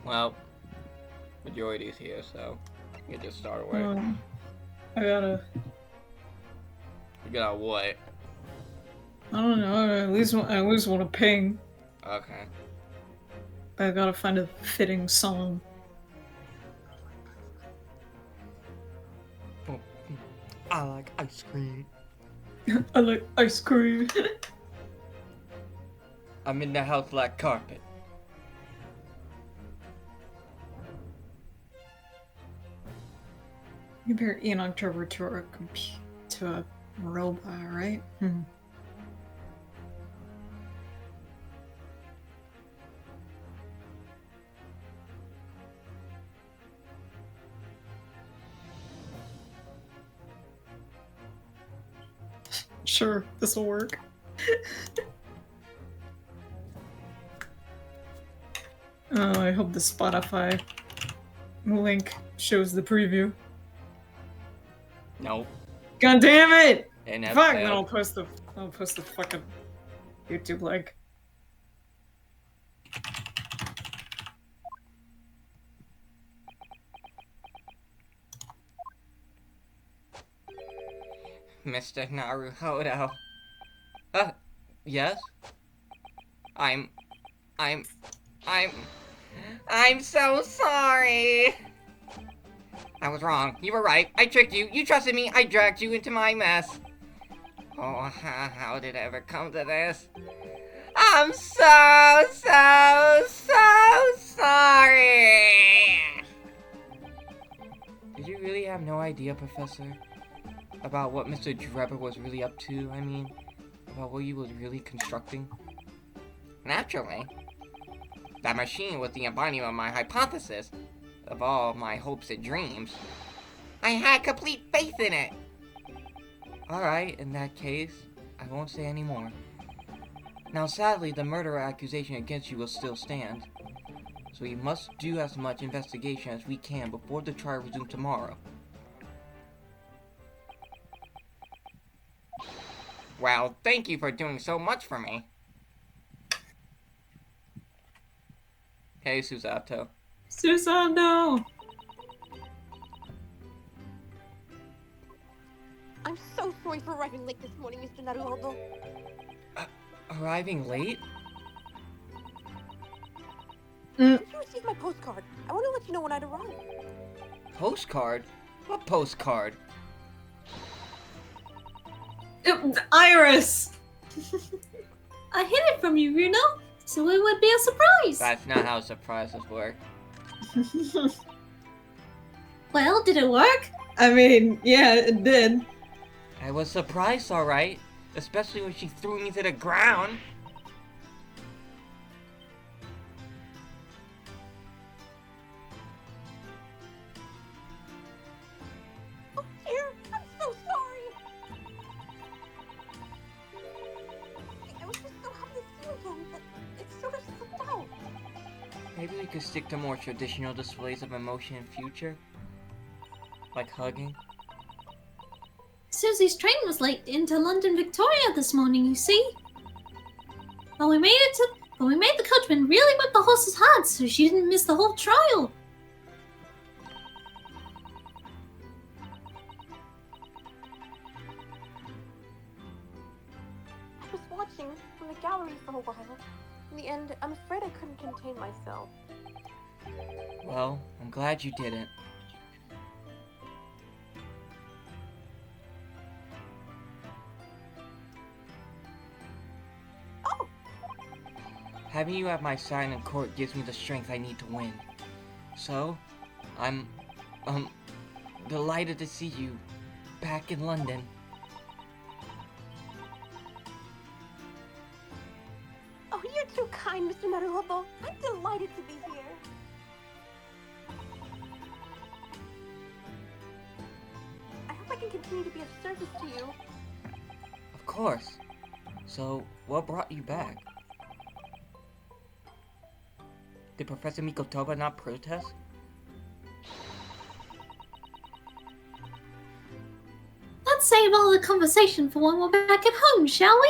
Well, majority's here, so you can just start away. I gotta. You got what? I don't know. I at least want to ping. Okay. I gotta find a fitting song. I like ice cream. I like ice cream. I'm in the house like carpet. Compare Ian October to a robot, right? Sure, this will work. Oh, I hope the Spotify link shows the preview. Nope. God damn it! And that's Fuck! Then I'll post the fucking YouTube link. Mr. Naruhodo. Yes? I'm so sorry! I was wrong. You were right. I tricked you. You trusted me. I dragged you into my mess. Oh, how did it ever come to this? I'm so sorry! Did you really have no idea, Professor? About what Mr. Drebber was really up to, I mean? About what he was really constructing? Naturally. That machine was the embodiment of my hypothesis. Of all my hopes and dreams. I had complete faith in it! Alright, in that case, I won't say any more. Now sadly, the murder accusation against you will still stand. So we must do as much investigation as we can before the trial resumes tomorrow. Well, thank you for doing so much for me. Hey, Susato. Susanoo! I'm so sorry for arriving late this morning, Mr. Naruhodo. Arriving late? Did you receive my postcard? I want to let you know when I'd arrive. Postcard? What postcard? Iris! I hid it from you, Runo, so it would be a surprise. That's not how surprises work. Well, did it work? I mean, yeah, it did. I was surprised, alright. Especially when she threw me to the ground. Oh dear, I'm so sorry. I was just so happy to see you again that it sort of slipped out. Maybe we could stick to more traditional displays of emotion in future? Like hugging? Susie's train was late into London Victoria this morning, you see. But we made the coachman really whip the horses hard so she didn't miss the whole trial. I was watching from the gallery for a while. In the end, I'm afraid I couldn't contain myself. Well, I'm glad you didn't. Oh! Having you at my side in court gives me the strength I need to win. So, I'm, delighted to see you back in London. Oh, you're too kind, Mr. Naruhodo. I'm delighted to be here. I hope I can continue to be of service to you. Of course. So, what brought you back? Did Professor Mikotoba not protest? Let's save all the conversation for when we're back at home, shall we?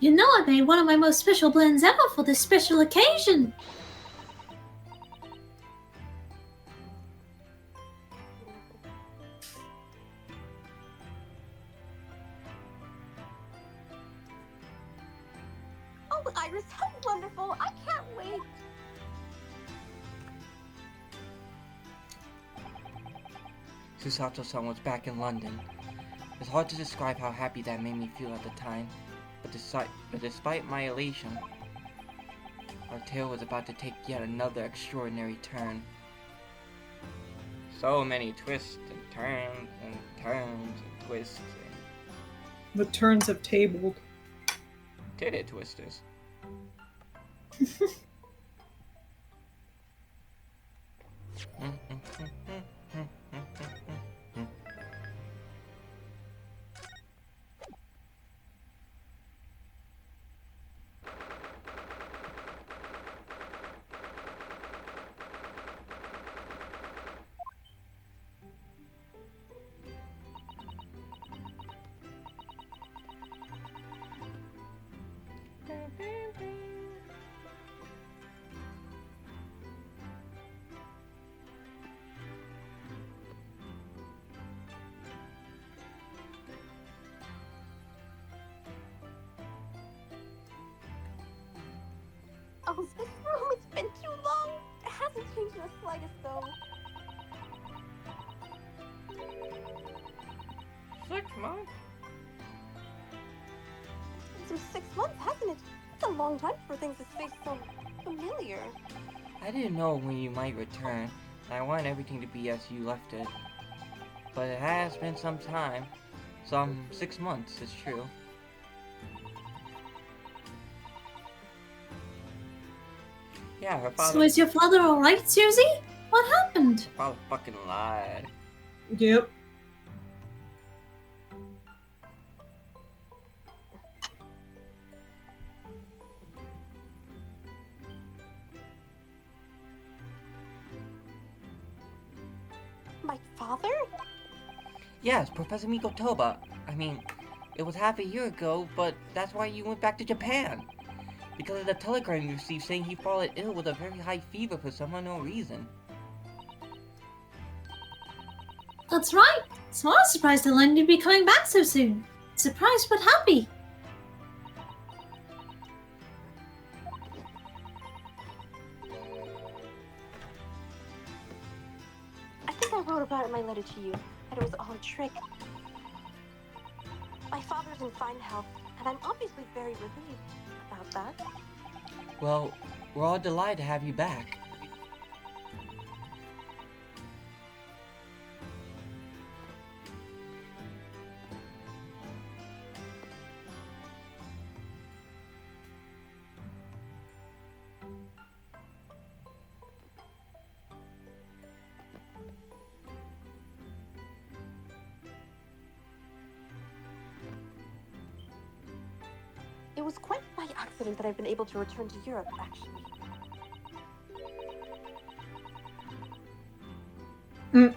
You know I made one of my most special blends ever for this special occasion. Oh, Iris, how wonderful! I can't wait! Susato-san was back in London. It's hard to describe how happy that made me feel at the time, but despite my elation, our tale was about to take yet another extraordinary turn. So many twists and turns and turns and twists and The turns have tabled. titty twisters. Oh, this room, it's been too long! It hasn't changed in the slightest, though. 6 months? It's been 6 months, hasn't it? It's a long time for things to stay so familiar. I didn't know when you might return, and I wanted everything to be as you left it. But it has been some time. Some 6 months, it's true. Yeah, her father. So is your father alright, Susie? What happened? Father fucking lied. Yep. My father? Yes, Professor Mikotoba. I mean, it was half a year ago, but that's why you went back to Japan. Because of the telegram you received saying he fallen ill with a very high fever for some unknown reason. That's right. So I was surprised to learn you'd be coming back so soon. Surprised but happy. I think I wrote about it in my letter to you, that it was all a trick. My father's in fine health, and I'm obviously very relieved about that. Well, we're all delighted to have you back. It was quite by accident that I've been able to return to Europe, actually. Mm.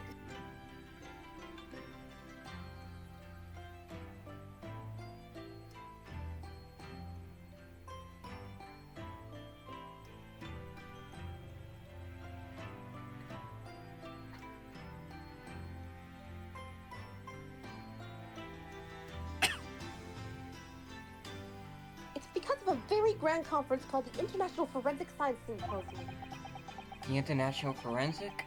It's because of a very grand conference called the International Forensic Science Symposium. The International Forensic?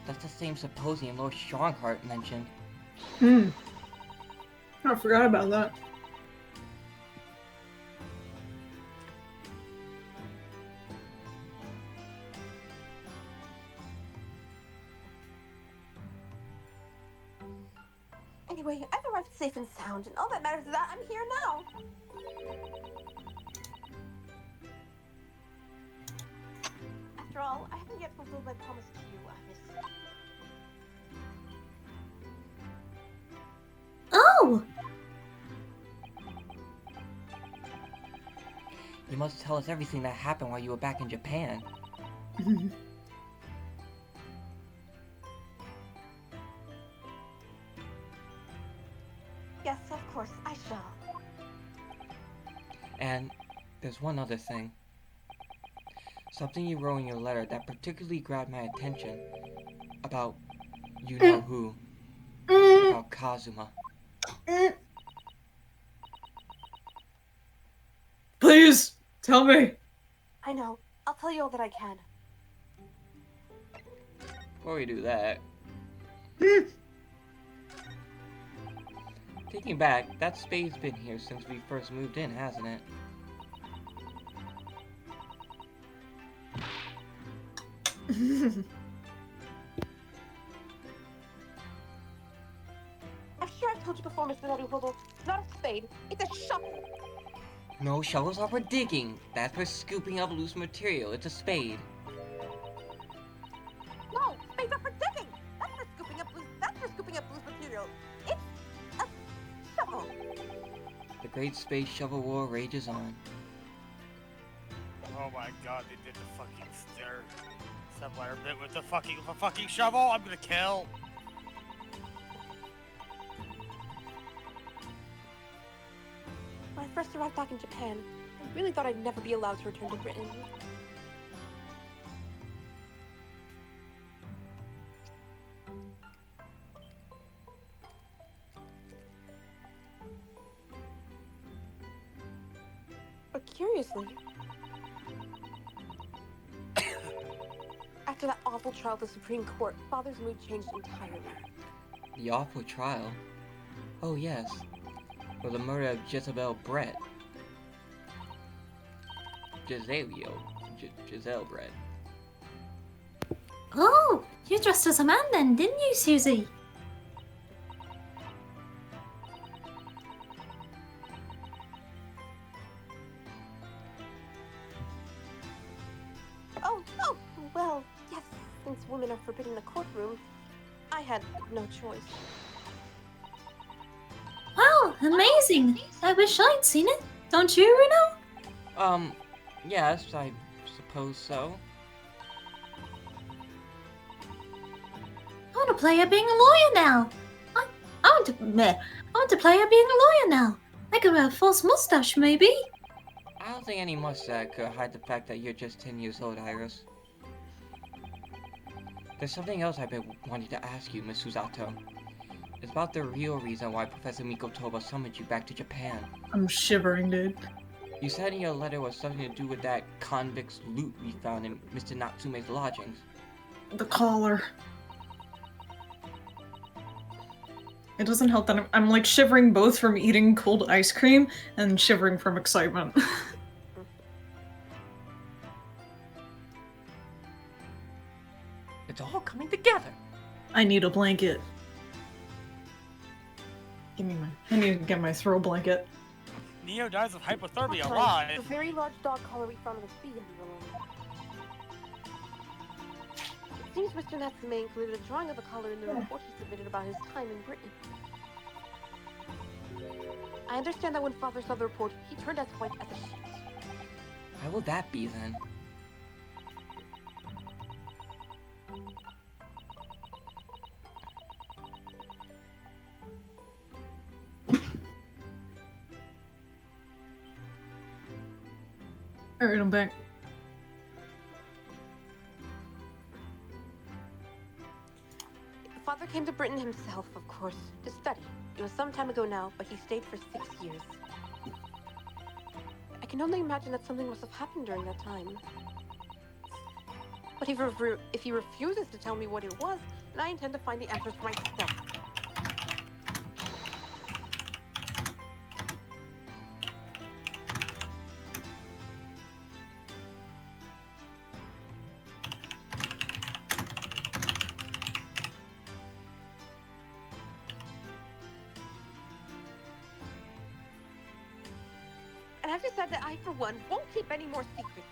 That's the same symposium Lord Strongheart mentioned. Hmm. I forgot about that. Anyway, I've arrived safe and sound, and all that matters is that I'm here now. After all, I haven't yet fulfilled my promise to you, Miss. Oh! You must tell us everything that happened while you were back in Japan. Yes, of course, I shall. And there's one other thing. Something you wrote in your letter that particularly grabbed my attention about you know who. About Kazuma. Please, tell me. I know. I'll tell you all that I can. Before we do that, thinking back, that spade's been here since we first moved in, hasn't it? I'm sure I've told you before, Mr. Naruhodo. It's not a spade. It's a shovel. No, shovels are for digging. That's for scooping up loose material. It's a spade. No, spades are for digging. That's for scooping up loose material. It's a shovel. The great space shovel war rages on. Oh my god, they did the fucking stir. Subwire bit with the fucking shovel. I'm gonna kill. When I first arrived back in Japan, I really thought I'd never be allowed to return to Britain. But curiously, after that awful trial at the Supreme Court, Father's mood changed entirely. The awful trial. Oh yes, for the murder of Jezebel Brett. Giselle Brett. Oh, you dressed as a man then, didn't you, Susie? Oh, well, yes, since women are forbidden in the courtroom, I had no choice. Wow, amazing! I wish I'd seen it. Don't you, Runo? Yes, I suppose so. I want to play her being a lawyer now. I want to play her being a lawyer now. I could wear a false mustache, maybe. I don't think any mustache could hide the fact that you're just 10 years old, Iris. There's something else I've been wanting to ask you, Miss Susato. It's about the real reason why Professor Mikotoba summoned you back to Japan. I'm shivering, dude. You said in your letter it was something to do with that convict's loot we found in Mr. Natsume's lodgings. The collar. It doesn't help that I'm like shivering both from eating cold ice cream and shivering from excitement. It's all coming together. I need a blanket. I need to get my throw blanket. Neo dies of hypothermia The alive. very large dog collar we found in the bee in the room. It seems Mr. Natsume included a drawing of the collar in the report he submitted about his time in Britain. I understand that when Father saw the report, he turned as white as a sheet. Why will that be then? Alright, I'm back. Father came to Britain himself, of course, to study. It was some time ago now, but he stayed for 6 years. I can only imagine that something must have happened during that time. But if he refuses to tell me what it was, then I intend to find the answers for myself. And I've decided that I, for one, won't keep any more secrets.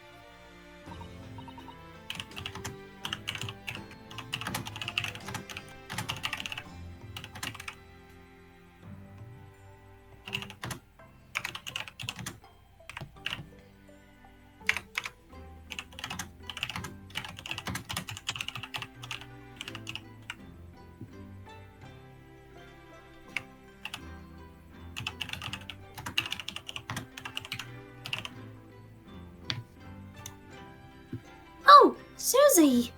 Susie!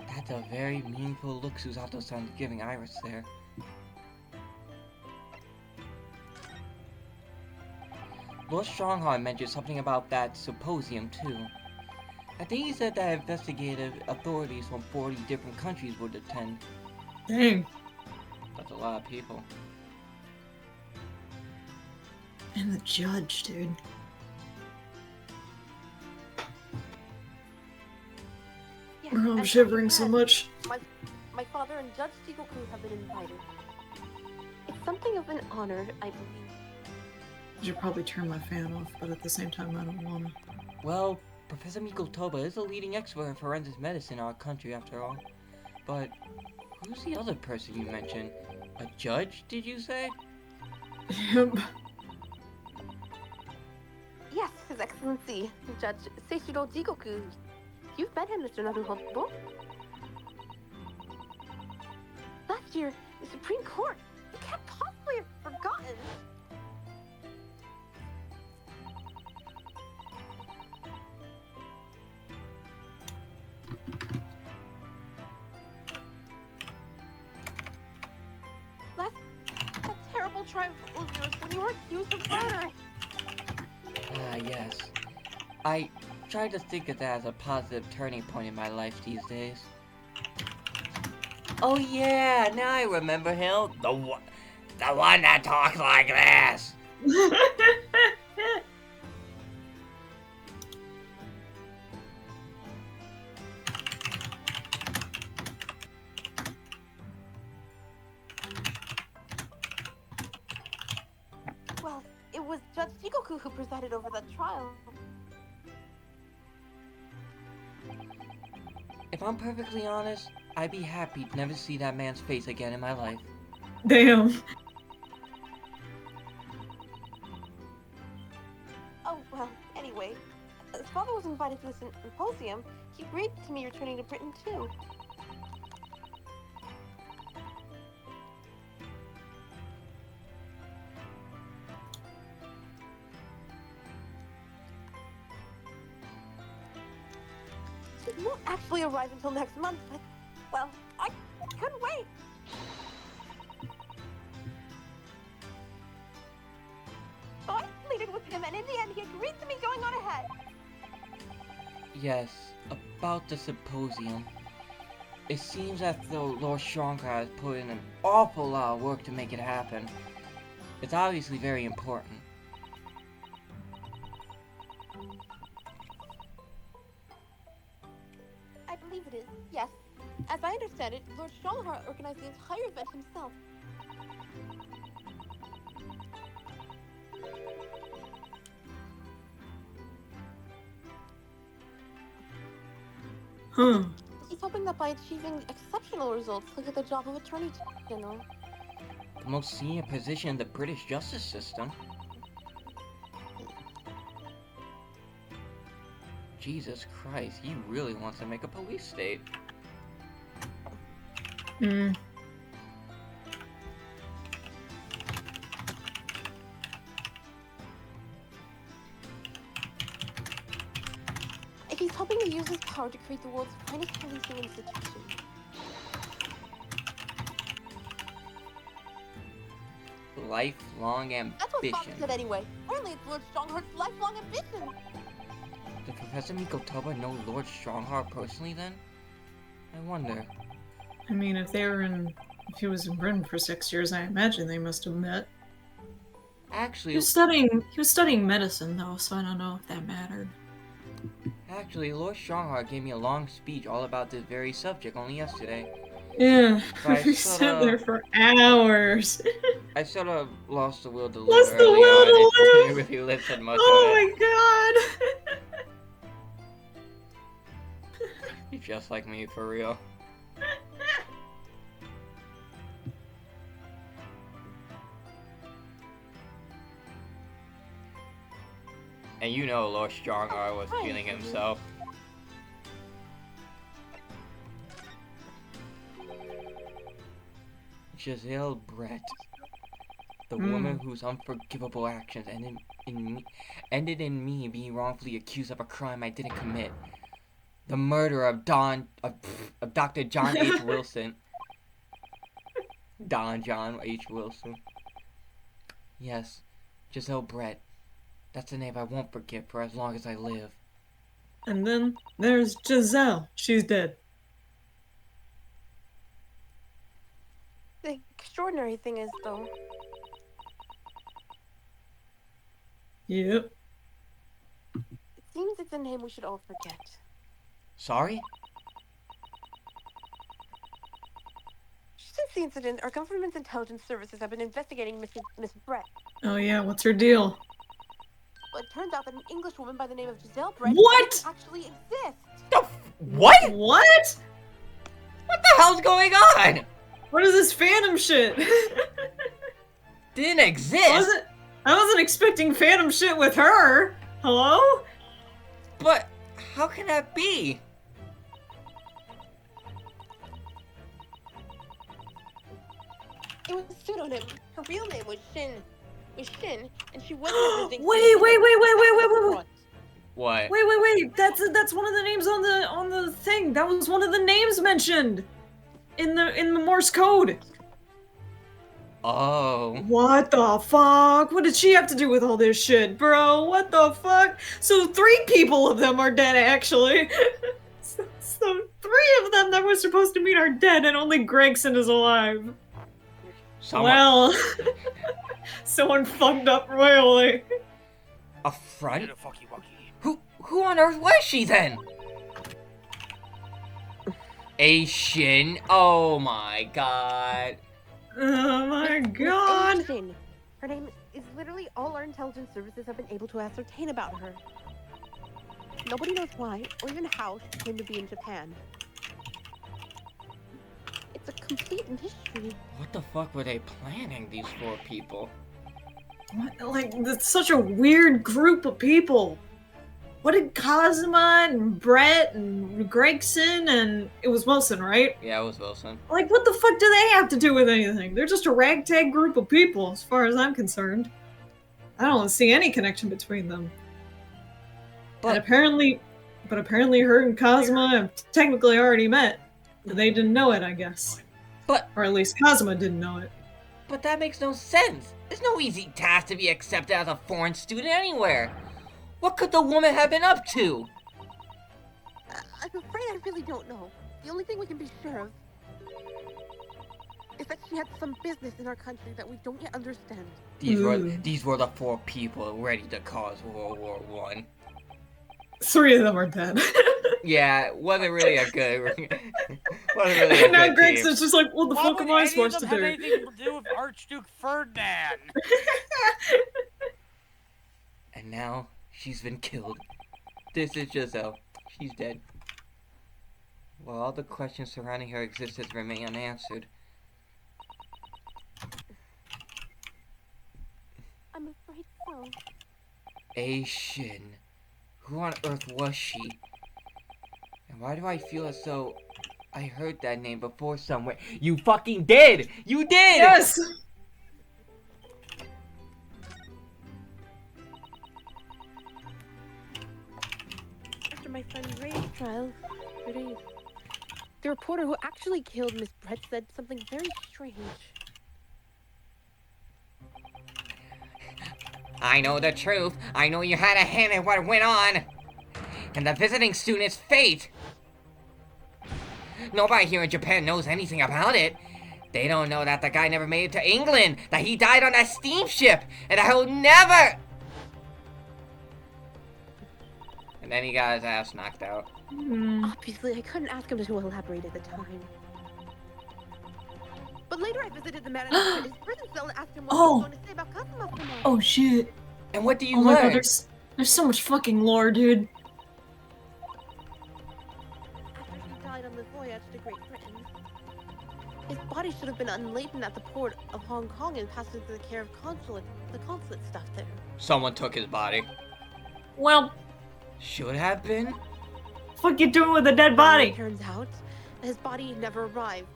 That's a very meaningful look Susato-san's giving Iris there. Lord Strongheart mentioned something about that symposium too. I think he said that investigative authorities from 40 different countries would attend. Dang. That's a lot of people. And the judge, dude. Yes, Oh, I'm and shivering so much. My father and Judge Jigoku have been invited. It's something of an honor, I believe. I should probably turn my fan off, but at the same time, I don't wanna. Well, Professor Mikotoba is a leading expert in forensic medicine in our country after all. But who's the other person you mentioned? A judge, did you say? Yep. Yes, His Excellency, Judge Seishiro Jigoku. You've met him, Mr. Naruhodo. Last year, the Supreme Court. You can't possibly have forgotten. That terrible trial of yours when you were accused of murder. Ah, yes. I try to think of that as a positive turning point in my life these days. Oh yeah, now I remember him. The one that talks like this. Well, it was Judge Jigoku who presided over that trial. If I'm perfectly honest, I'd be happy to never see that man's face again in my life. Damn. Oh, well, anyway, his father was invited to this symposium. He agreed to me returning to Britain, too. He won't actually arrive until next month, but, well, I couldn't wait. So I pleaded with him, and in the end, he agreed to me going on ahead. Yes, about the symposium. It seems as though Lord Strongheart has put in an awful lot of work to make it happen. It's obviously very important. I believe it is, yes. As I understand it, Lord Strongheart organized the entire event himself. Huh. He's hoping that by achieving exceptional results, he'll get the job of Attorney General. The most senior position in the British justice system. Jesus Christ, he really wants to make a police state. Hmm. If he's hoping to use his power to create the world's finest policing institution. Lifelong That's what Fox ambition. said anyway. Apparently it's Lord Strongheart's lifelong ambition. Did Professor Mikotoba know Lord Strongheart personally then? I wonder. I mean, if he was in Britain for 6 years, I imagine they must have met. Actually, He was studying medicine though, so I don't know if that mattered. Lord Strongheart gave me a long speech all about this very subject only yesterday. Yeah, But we I sat sorta- there for hours. I sort of lost the will to live Lost the early will on. to I live? didn't really listen much Oh of it. my god! You're just like me, for real. And you know Lord Strongheart was killing himself. Giselle Brett. The woman whose unforgivable actions ended in me being wrongfully accused of a crime I didn't commit. The murder of Dr. John H. Wilson. John H. Wilson. Yes, Giselle Brett. That's a name I won't forget for as long as I live. And then there's Giselle. She's dead. The extraordinary thing is, though, Yep. it seems it's a name we should all forget. Sorry? Since the incident, our government's intelligence services have been investigating Miss Brett. Oh yeah, what's her deal? Well, it turns out that an English woman by the name of Giselle Brett What? actually exists. What? What? What the hell's going on? What is this Phantom shit? Didn't exist. I wasn't expecting Phantom shit with her. Hello? But how can that be? It was a pseudonym. Her real name was Shin. And she wasn't visiting. Wait. What? Wait. That's one of the names on the thing. That was one of the names mentioned in the Morse code. Oh. What the fuck? What did she have to do with all this shit, bro? What the fuck? So 3 people of them are dead, actually. so 3 of them that were supposed to meet are dead, and only Gregson is alive. Well, someone fucked up royally. A front? Get a fucky wucky. Who on earth was she then? A Shin? Oh my god. Oh my Miss god. Shin. Her name is literally all our intelligence services have been able to ascertain about her. Nobody knows why or even how she came to be in Japan. It's a complete mystery. What the fuck were they planning, these 4 people? What? Like, that's such a weird group of people. What did Kazuma and Brett and Gregson and it was Wilson, right? Yeah, it was Wilson. Like, what the fuck do they have to do with anything? They're just a ragtag group of people, as far as I'm concerned. I don't see any connection between them. But apparently her and Kazuma have technically already met. They didn't know it, I guess. Or at least Kazuma didn't know it. But that makes no sense. It's no easy task to be accepted as a foreign student anywhere. What could the woman have been up to? I'm afraid I really don't know. The only thing we can be sure of is that she had some business in our country that we don't yet understand. These were the 4 people ready to cause World War I. 3 of them are dead. Yeah, wasn't really a good. Wasn't really a And now good Gregson's just like, what the Why fuck would am I any supposed of to them do? have anything to do with Archduke Ferdinand? And now she's been killed. This is Giselle. She's dead. While all the questions surrounding her existence remain unanswered. I'm afraid so. A Shin. Who on earth was she? And why do I feel as though I heard that name before somewhere? You fucking did! You did! Yes! After my friend Ray's trial, the reporter who actually killed Miss Brett said something very strange. I know the truth. I know you had a hand in what went on. And the visiting student's fate. Nobody here in Japan knows anything about it. They don't know that the guy never made it to England, that he died on that steamship, and that he'll never... And then he got his ass knocked out. Obviously, I couldn't ask him to elaborate at the time. But later I visited the manager in his prison cell and asked him what he was going to say about Kazuma for now. Oh shit. And what do you Oh my learn? god, there's so much fucking lore, dude. After he died on the voyage to Great Britain, his body should have been unladen at the port of Hong Kong and passed into the care of the consulate staff there. Someone took his body. Well, Should have been? fuck you doing with a dead body? It turns out that his body never arrived.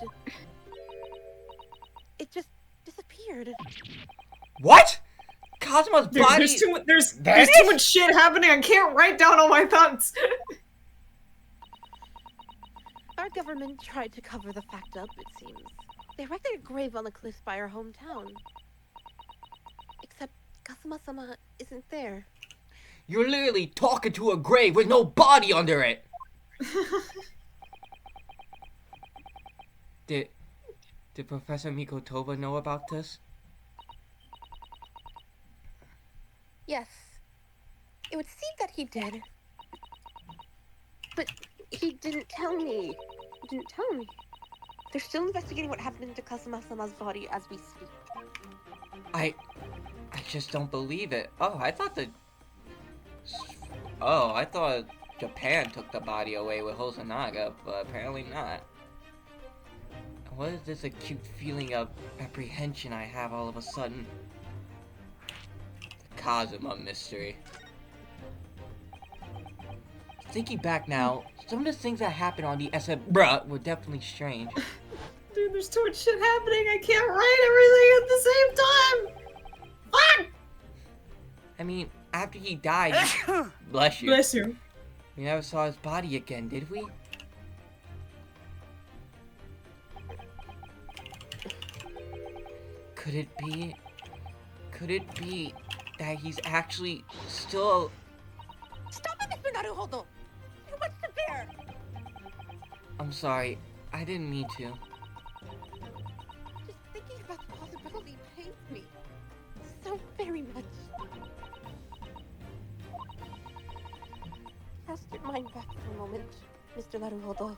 It just disappeared. What? Kazuma's Dude, body... there's That too is- much shit happening. I can't write down all my thoughts. Our government tried to cover the fact up, it seems. They erected a grave on the cliffs by our hometown. Except Kazuma-sama isn't there. You're literally talking to a grave with no body under it. Did Professor Mikotoba know about this? Yes. It would seem that he did. But he didn't tell me. They're still investigating what happened to Kazuma-sama's body as we speak. I just don't believe it. I thought Japan took the body away with Hosonaga, but apparently not. What is this acute feeling of apprehension I have all of a sudden? The Kazuma mystery. Thinking back now, some of the things that happened on the SM were definitely strange. Dude, there's too much shit happening. I can't write everything at the same time. Fuck! I mean, after he died, bless you. Bless you. We never saw his body again, did we? Could it be that he's actually still... Stop it, Mr. Naruhodo! Too much to bear! I'm sorry, I didn't mean to. Just thinking about the possibility pains me so very much. Cast your mind back for a moment, Mr. Naruhodo.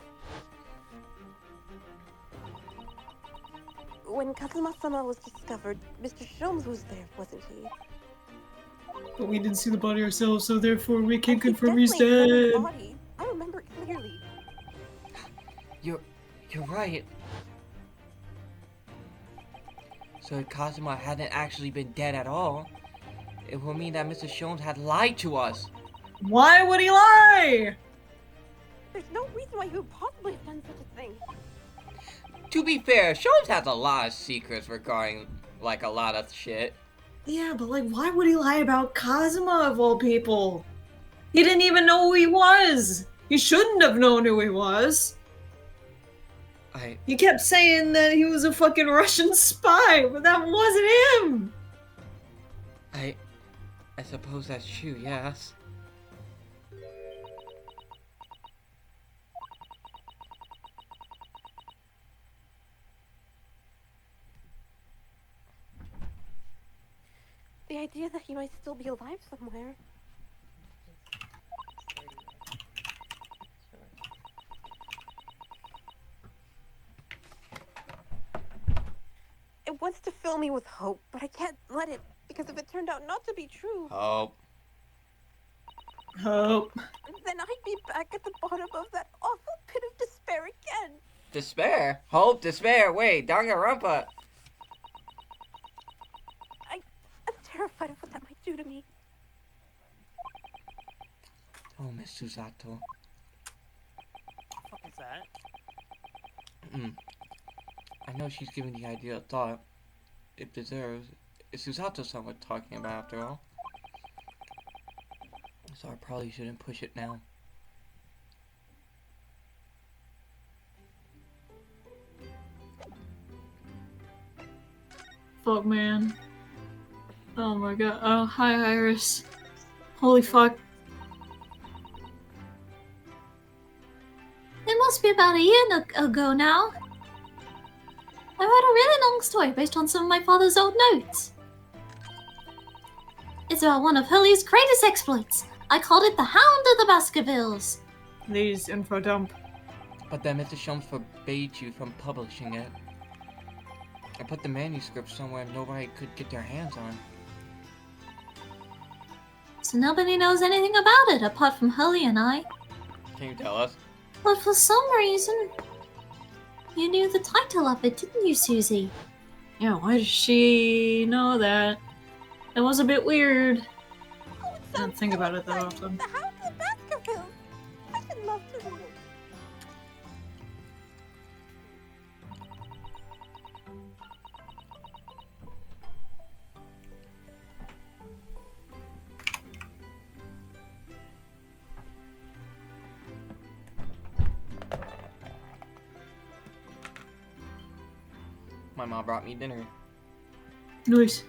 When Kazuma-sama was discovered, Mr. Sholmes was there, wasn't he? But we didn't see the body ourselves, so therefore we can't And he confirm he's definitely dead. saw the body. I remember it clearly. You're right. So if Kazuma hadn't actually been dead at all, it would mean that Mr. Sholmes had lied to us. Why would he lie? There's no reason why he would possibly have done such a thing. To be fair, Sholmes has a lot of secrets regarding, like, a lot of shit. Yeah, but like, why would he lie about Kazuma of all people? He didn't even know who he was. He shouldn't have known who he was. He kept saying that he was a fucking Russian spy, but that wasn't him. I suppose that's true, yes. The idea that he might still be alive somewhere. It wants to fill me with hope, but I can't let it, because if it turned out not to be true, Hope. then I'd be back at the bottom of that awful pit of despair again. Despair? Hope, despair, wait, Danganronpa. I'm terrified of what that might do to me. Oh, Miss Susato. What the fuck is that? I know she's giving the idea a thought. It deserves. It's Susato-san we're talking about, after all. So I probably shouldn't push it now. Fuck, man. Oh my god. Oh, hi, Iris. Holy fuck. It must be about a year ago now. I wrote a really long story based on some of my father's old notes. It's about one of Hurley's greatest exploits. I called it the Hound of the Baskervilles. Please, info dump. But then Mr. Sholmes forbade you from publishing it. I put the manuscript somewhere nobody could get their hands on. So nobody knows anything about it apart from Hurley and I. Can you tell us? But for some reason, you knew the title of it, didn't you, Susie? Yeah, why does she know that? That was a bit weird. Oh, it I don't sounds think so about it that exciting. often. The Hound of the Baskervilles. I should love to read it. My mom brought me dinner. Nice.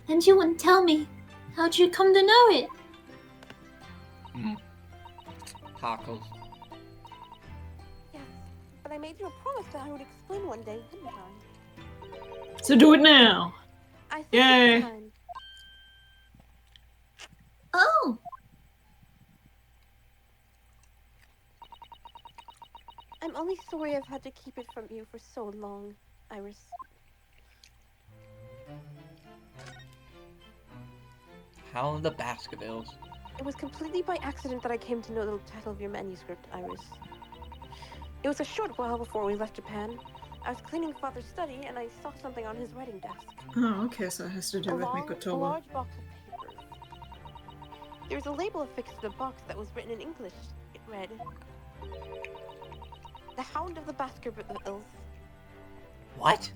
And you wouldn't tell me. How'd you come to know it? Tacos. Yes, but I made you a promise that I would explain one day, didn't I? So do it now. I think Yay. it's time. Oh, I'm only sorry I've had to keep it from you for so long, Iris. How are the Baskervilles? It was completely by accident that I came to know the title of your manuscript, Iris. It was a short while before we left Japan. I was cleaning Father's study and I saw something on his writing desk. Oh, okay, so it has to do with A Mikotomo. large box of papers. There was a label affixed to the box that was written in English. It read, "The Hound of the Baskervilles." What?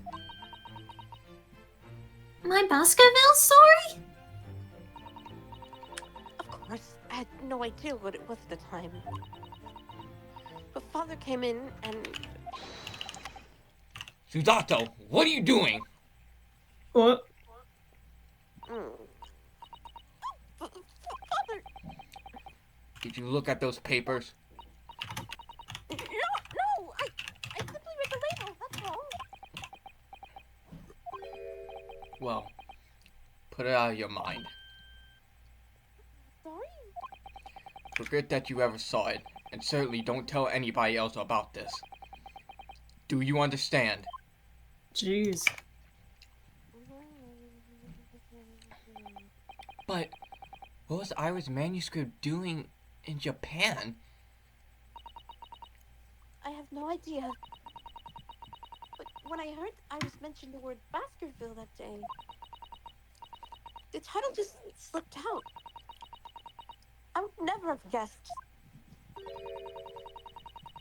my Baskerville story? Of course, I had no idea what it was at the time. But Father came in and... Suzato, what are you doing? What? Father! Did you look at those papers? No! I simply read the label, that's all. Well, put it out of your mind. Sorry? Forget that you ever saw it, and certainly don't tell anybody else about this. Do you understand? Jeez. But what was Ira's manuscript doing in Japan? I have no idea. But when I heard Iris mention the word Baskerville that day, the title just slipped out. I would never have guessed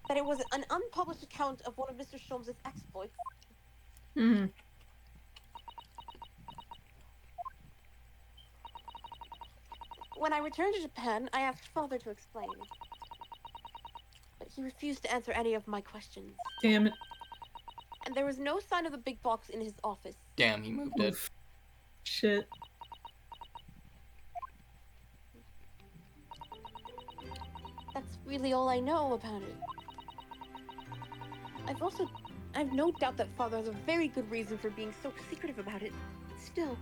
that it was an unpublished account of one of Mr. Sholmes' exploits. Hmm. When I returned to Japan, I asked Father to explain. But he refused to answer any of my questions. Damn it. And there was no sign of the big box in his office. Damn, he moved it. Oof. Shit. That's really all I know about it. I've no doubt that Father has a very good reason for being so secretive about it. Still,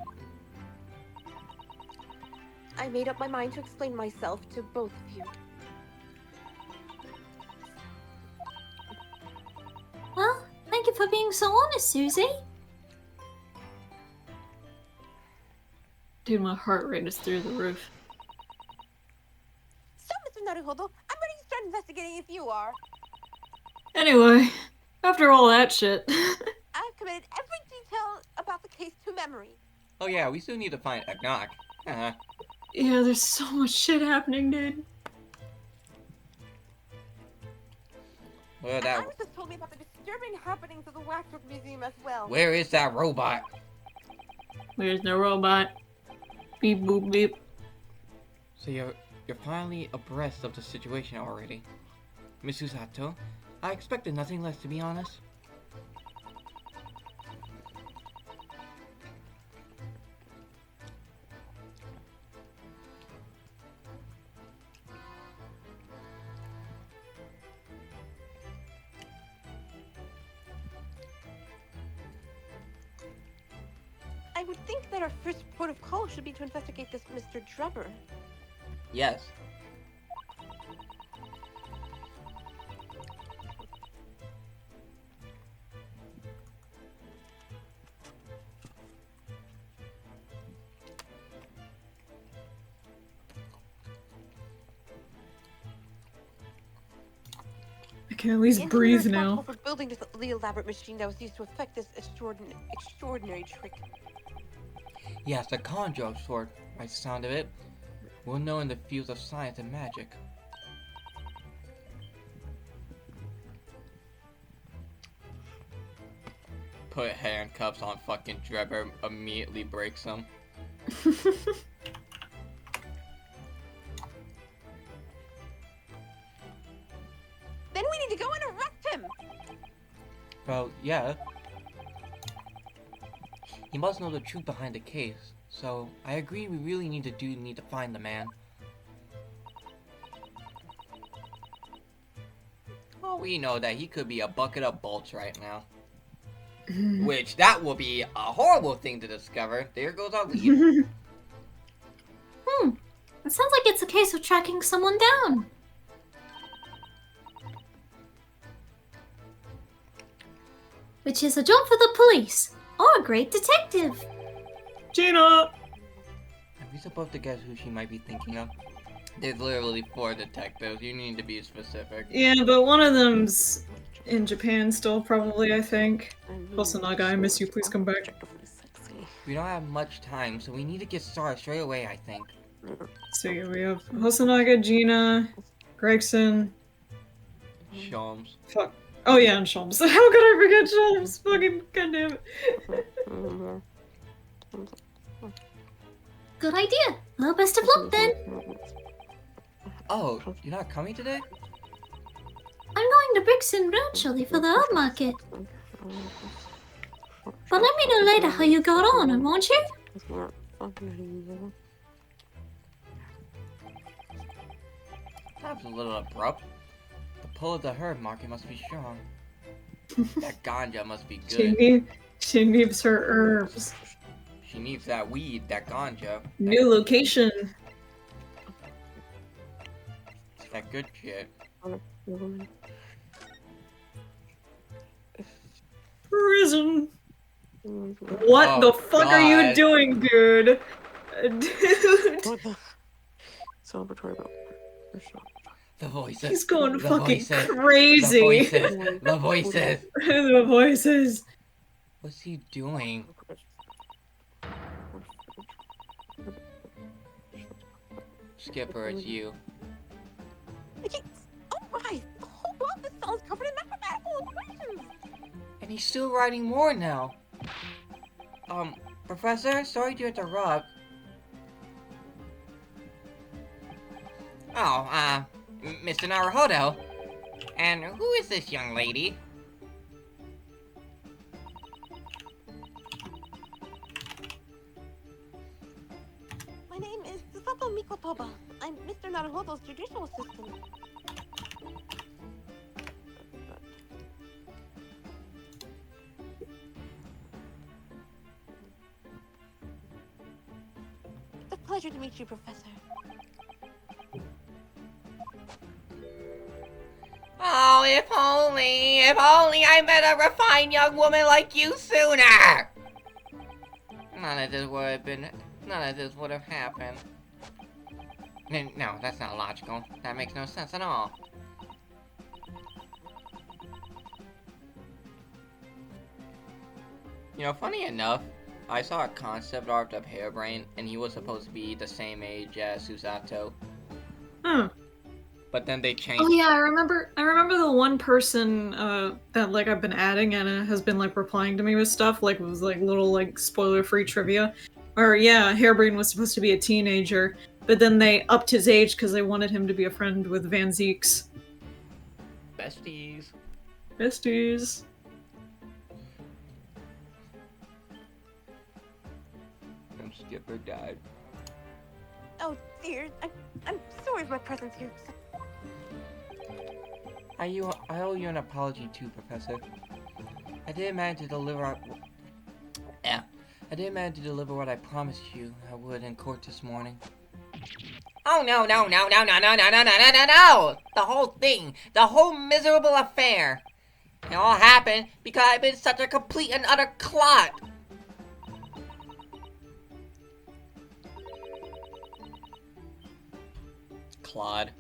I made up my mind to explain myself to both of you. Well, thank you for being so honest, Susie. Dude, my heart rate is through the roof. So, Mr. Naruhodo, I'm ready to start investigating if you are. Anyway, after all that shit. I've committed every detail about the case to memory. Oh yeah, we still need to find Agnak. Uh-huh. Yeah, there's so much shit happening, dude. Where And that? Iris has told me about the disturbing happenings of the Waxwork Museum as well. Where is that robot? There's no robot. Beep boop beep. So you're finally abreast of the situation already, Miss Suzato. I expected nothing less, to be honest. I would think that our first port of call should be to investigate this Mr. Drebber. Yes. I can at least The breathe engineer now. responsible for building the elaborate machine that was used to effect this extraordinary trick. Yes, a conjure of sort, by the sound of it. Well known in the fields of science and magic. Put handcuffs on fucking Drebber, immediately breaks them. Then we need to go and arrest him! Well, yeah. He must know the truth behind the case. So, I agree we really need to find the man. Oh, we know that he could be a bucket of bolts right now. Which, that will be a horrible thing to discover. There goes our lead. It sounds like it's a case of tracking someone down. Which is a job for the police, or a great detective. Gina! Are we supposed to guess who she might be thinking of? There's literally 4 detectives. You need to be specific. Yeah, but one of them's in Japan still, probably, I think. Hosonaga, I miss you, please come back. We don't have much time, so we need to get started straight away, I think. So yeah, we have Hosonaga, Gina, Gregson. Shams. Fuck. Oh yeah, and Sholmes. How could I forget Sholmes? Fucking goddamn it. Good idea. Well, best of luck then. Oh, you're not coming today? I'm going to Brixton virtually for the herb market. But let me know later how you got on, won't you? Perhaps a little abrupt. The pull of the herb market must be strong. That ganja must be good. She needs her herbs. She needs that weed, that ganja. New location. That good shit. Prison. What Oh, the fuck are you God. doing, dude? Dude. What the? Celebratory bell. The voices. He's going The fucking voices. crazy. The voices. The voices. The voices. What's he doing? Skipper, it's you. Oh my! The whole block of this cell is covered in mathematical equations! And he's still writing more now. Professor, sorry to interrupt. Oh, Mr. Naruhodo. And who is this young lady? My name is Sato Mikotoba. I'm Mr. Naruhodo's judicial assistant. It's a pleasure to meet you, Professor. Oh, if only I met a refined young woman like you sooner! None of this would have happened. No, that's not logical. That makes no sense at all. You know, funny enough, I saw a concept art of Hairbrain, and he was supposed to be the same age as Susato. Huh. But then they changed. Oh yeah, I remember the one person that like I've been adding and has been like replying to me with stuff, like was like little like spoiler-free trivia. Or yeah, Hairbrain was supposed to be a teenager, but then they upped his age because they wanted him to be a friend with Van Zeeks. Besties. Besties. And Skipper died. Oh dear, I'm sorry for my presence here. I owe you an apology too, Professor. I didn't manage to deliver I didn't manage to deliver what I promised you I would in court this morning. Oh no! The whole thing, the whole miserable affair. It all happened because I've been such a complete and utter clot. Claude.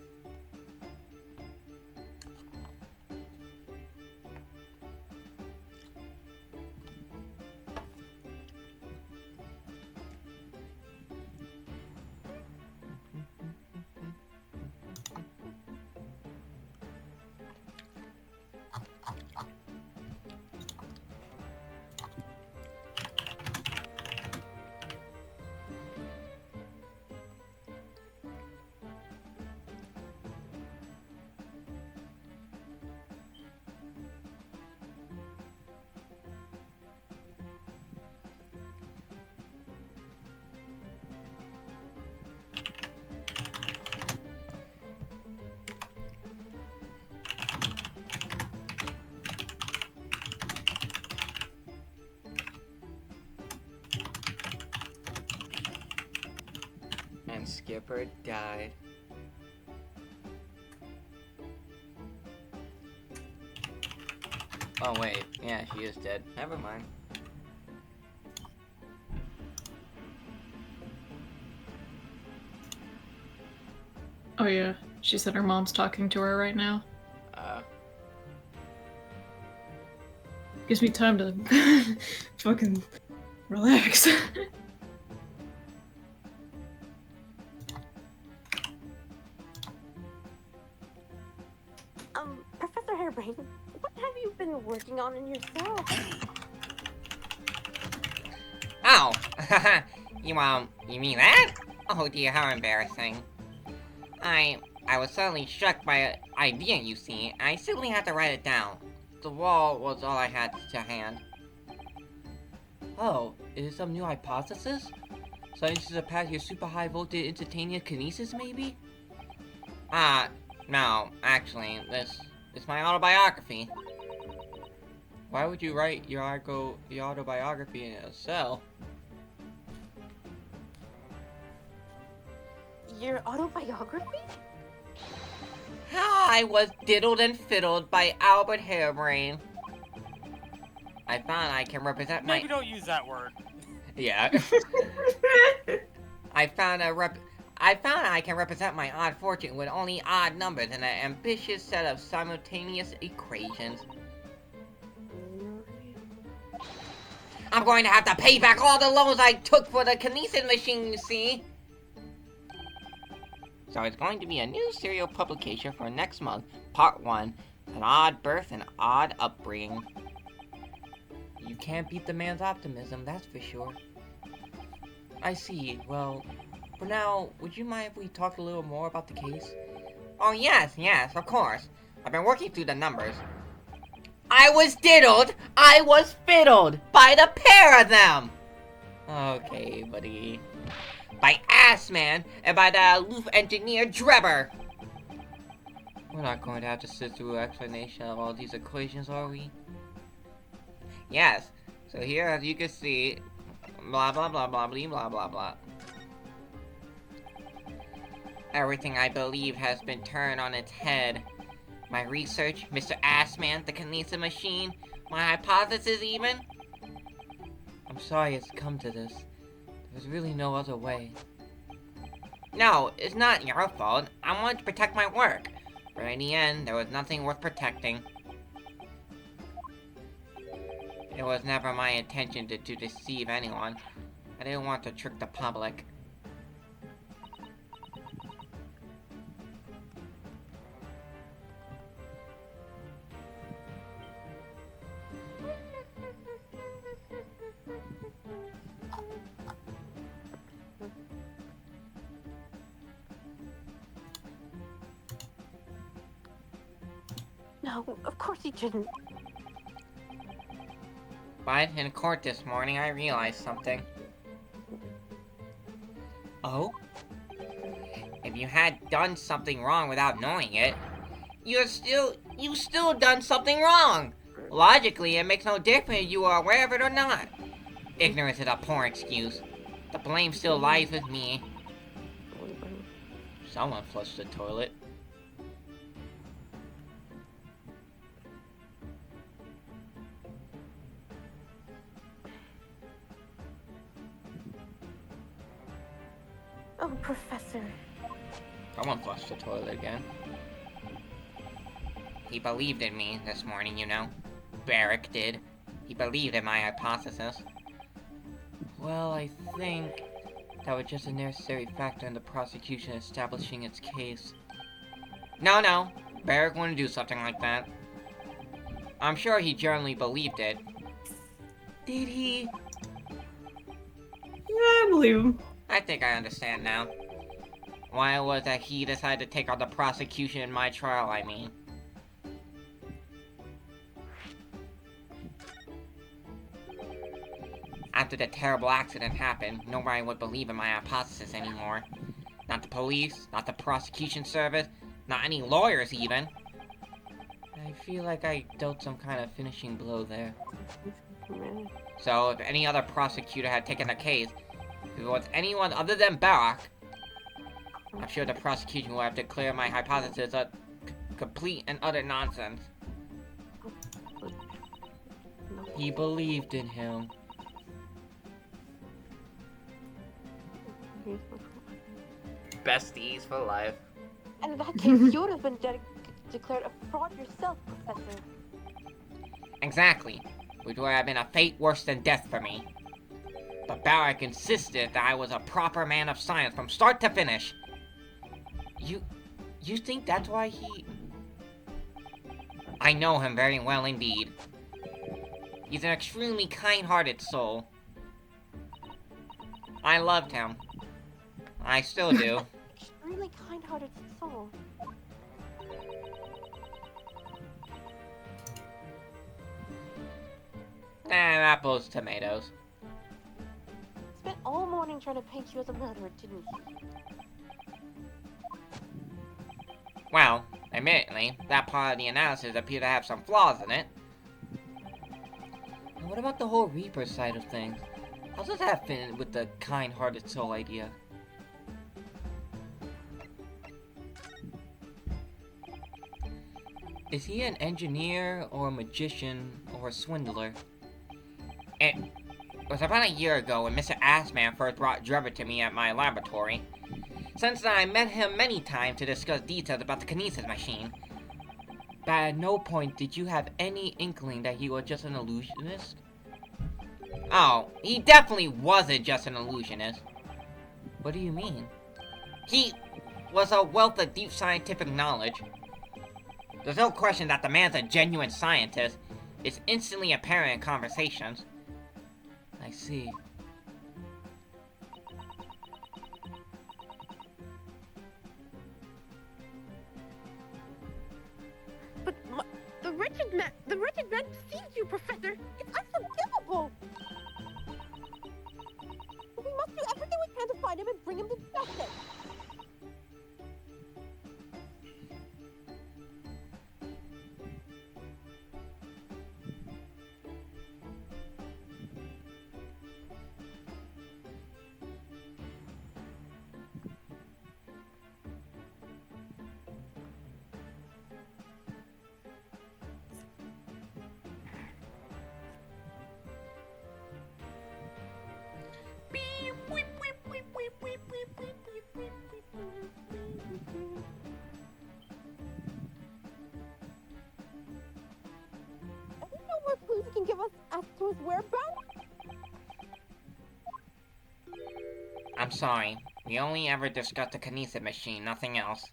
And Skipper died. Oh wait, yeah, she is dead. Never mind. Oh yeah, she said her mom's talking to her right now. Gives me time to fucking relax. Professor Hairbrain, what have you been working on in your cell? Oh! You mean that? Oh dear, how embarrassing. I was suddenly struck by an idea, you see. I simply had to write it down. The wall was all I had to hand. Oh, is it some new hypothesis? Something to surpass your super high voltage instantaneous kinesis, maybe? No, actually, this is my autobiography. Why would you write your autobiography in a cell? Your autobiography? How I was diddled and fiddled by Albert Hairbrain. I found I can represent my... Maybe don't use that word. Yeah. I found I can represent my odd fortune with only odd numbers and an ambitious set of simultaneous equations. I'm going to have to pay back all the loans I took for the kinesis machine, you see. So it's going to be a new serial publication for next month, part 1, an odd birth and odd upbringing. You can't beat the man's optimism, that's for sure. I see. Well, for now, would you mind if we talked a little more about the case? Oh yes, of course. I've been working through the numbers. I was diddled, I was fiddled, by the pair of them! Okay, buddy. By Assman, and by the aloof engineer Drebber. We're not going to have to sit through an explanation of all these equations, are we? Yes. So here, as you can see, blah blah blah blah blah blah blah blah. Everything I believe has been turned on its head. My research, Mr. Assman, the kinesis machine, my hypothesis even. I'm sorry it's come to this. There's really no other way. No, it's not your fault. I wanted to protect my work. But in the end, there was nothing worth protecting. It was never my intention to deceive anyone. I didn't want to trick the public. No, of course he didn't. But in court this morning, I realized something. Oh? If you had done something wrong without knowing it, you still done something wrong! Logically, it makes no difference if you are aware of it or not. Ignorance is a poor excuse. The blame still lies with me. Someone flushed the toilet. Oh, Professor. Someone flushed the toilet again. He believed in me this morning, you know. Barrick did. He believed in my hypothesis. Well, I think that was just a necessary factor in the prosecution establishing its case. No. Barrick wouldn't do something like that. I'm sure he generally believed it. Did he? Yeah, I believe him. I think I understand now. Why it was that he decided to take on the prosecution in my trial, I mean. After the terrible accident happened, nobody would believe in my hypothesis anymore. Not the police, not the prosecution service, not any lawyers even. I feel like I dealt some kind of finishing blow there. So if any other prosecutor had taken the case, if it was anyone other than Barrick, I'm sure the prosecution will have declared my hypothesis a complete and utter nonsense. He believed in him. Besties for life. And in that case, you would have been declared a fraud yourself, Professor. Exactly. Which would have been a fate worse than death for me. But Barrack insisted that I was a proper man of science from start to finish. You think that's why he... I know him very well indeed. He's an extremely kind-hearted soul. I loved him. I still do. Extremely kind-hearted soul. Apples, tomatoes. Spent all morning trying to paint you as a murderer, didn't he? Well, admittedly, that part of the analysis appeared to have some flaws in it. And what about the whole Reaper side of things? How does that fit in with the kind-hearted soul idea? Is he an engineer, or a magician, or a swindler? It was about a year ago when Mr. Assman first brought Drebber to me at my laboratory. Since then, I met him many times to discuss details about the kinesis machine. But at no point did you have any inkling that he was just an illusionist? Oh, he definitely wasn't just an illusionist. What do you mean? He was a wealth of deep scientific knowledge. There's no question that the man's a genuine scientist. It's instantly apparent in conversations. I see. But the wretched man deceived you, Professor. It's unforgivable. We must do everything we can to find him and bring him to justice. More clues you can give us as to his whereabouts? I'm sorry. We only ever discussed the kinesis machine, nothing else.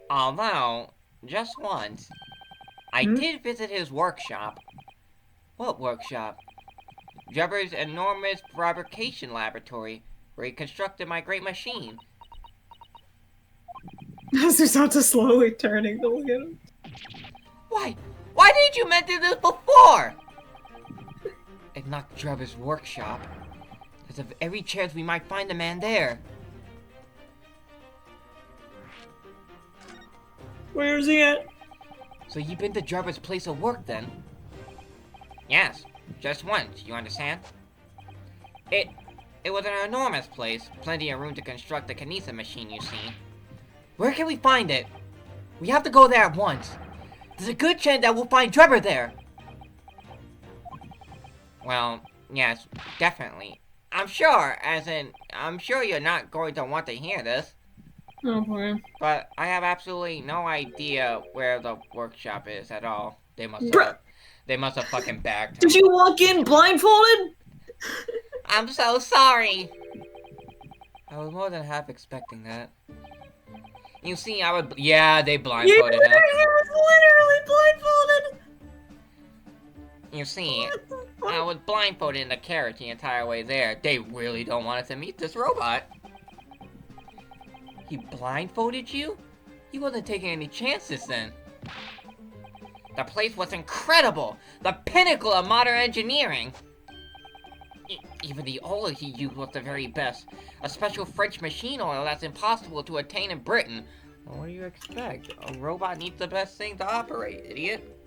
Although, just once, I did visit his workshop. What workshop? Drebber's enormous fabrication laboratory, where he constructed my great machine. As he starts to slowly turning to look at him. Why didn't you mention this before? And not Drebber's workshop. There's every chance we might find the man there. Where is he at? So you've been to Drebber's place of work then? Yes, just once, you understand? It was an enormous place, plenty of room to construct the kinesis machine, you see. Where can we find it? We have to go there at once. There's a good chance that we'll find Drebber there. Well, yes, definitely. I'm sure you're not going to want to hear this. Oh boy. But I have absolutely no idea where the workshop is at all. They must have fucking bagged him. Did you walk in blindfolded? I'm so sorry. I was more than half expecting that. You see, they blindfolded him. He was literally blindfolded! You see, I was blindfolded in the carriage the entire way there. They really don't want us to meet this robot. He blindfolded you? He wasn't taking any chances then. The place was incredible! The pinnacle of modern engineering! Even the oil he used was the very best. A special French machine oil that's impossible to attain in Britain. Well, what do you expect? A robot needs the best thing to operate, idiot.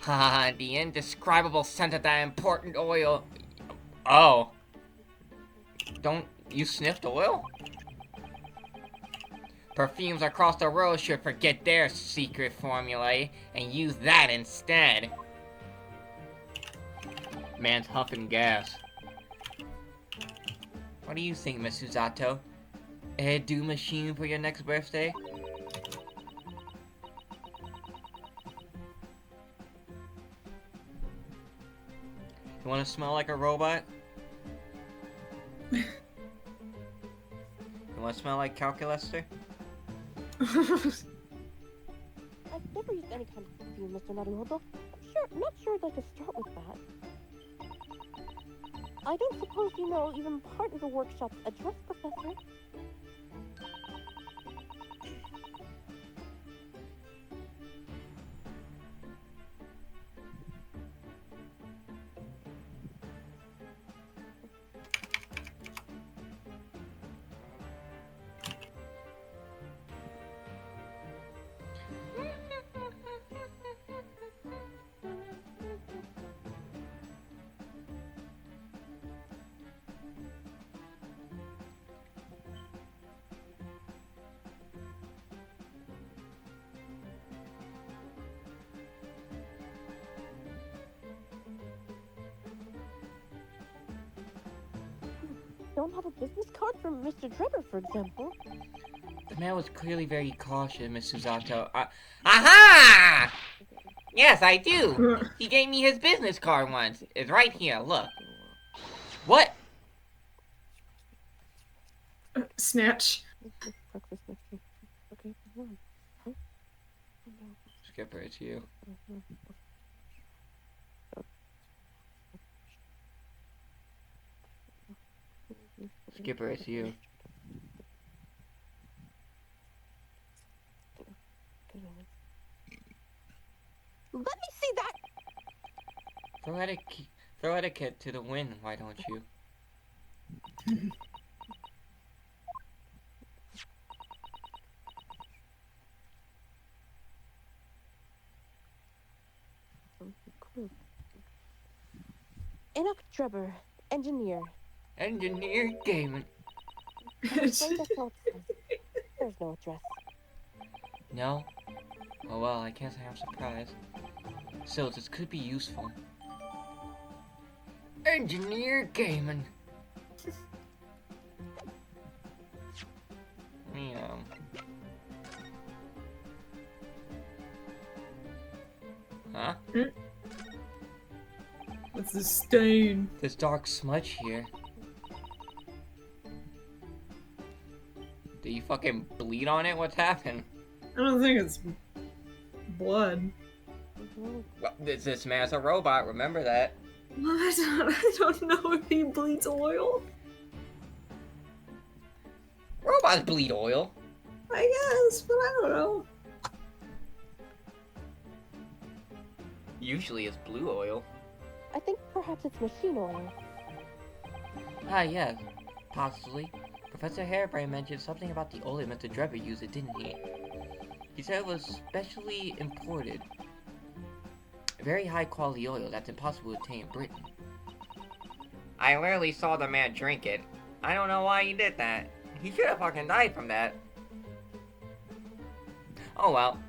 The indescribable scent of that important oil. Oh, Don't you sniffed oil? Perfumes across the road should forget their secret formula and use that instead. Man's huffing gas. What do you think, Miss Susato? A do machine for your next birthday? You wanna smell like a robot? You wanna smell like Calculaster? I've never used any kind of perfume, Mr. Naruhodo. Not sure I'd like to start with that. I don't suppose you know even part of the workshop's address, Professor? Don't have a business card from Mr. Drebber, for example. The man was clearly very cautious, Miss Susato. Aha! Yes, I do. He gave me his business card once. It's right here. Look. What? Snatch. Okay. Skipper, it's you. Skipper, it's you. Let me see that! Throw etiquette to the wind, why don't you? Enoch Drebber, engineer. Engineer gaming. I'm afraid that's all it says. There's no address. No? Oh well, I can't say I'm surprised. So this could be useful. Engineer gaming. Yeah. Huh? What's the stain? This dark smudge here. Did you fucking bleed on it? What's happened? I don't think it's blood. Well, this man's a robot, remember that. I don't know if he bleeds oil. Robots bleed oil. I guess, but I don't know. Usually it's blue oil. I think perhaps it's machine oil. Ah, yes. Possibly. Professor Harebrain mentioned something about the oil Mr. Drebber used, didn't he? He said it was specially imported. Very high quality oil that's impossible to obtain in Britain. I literally saw the man drink it. I don't know why he did that. He should have fucking died from that. Oh well.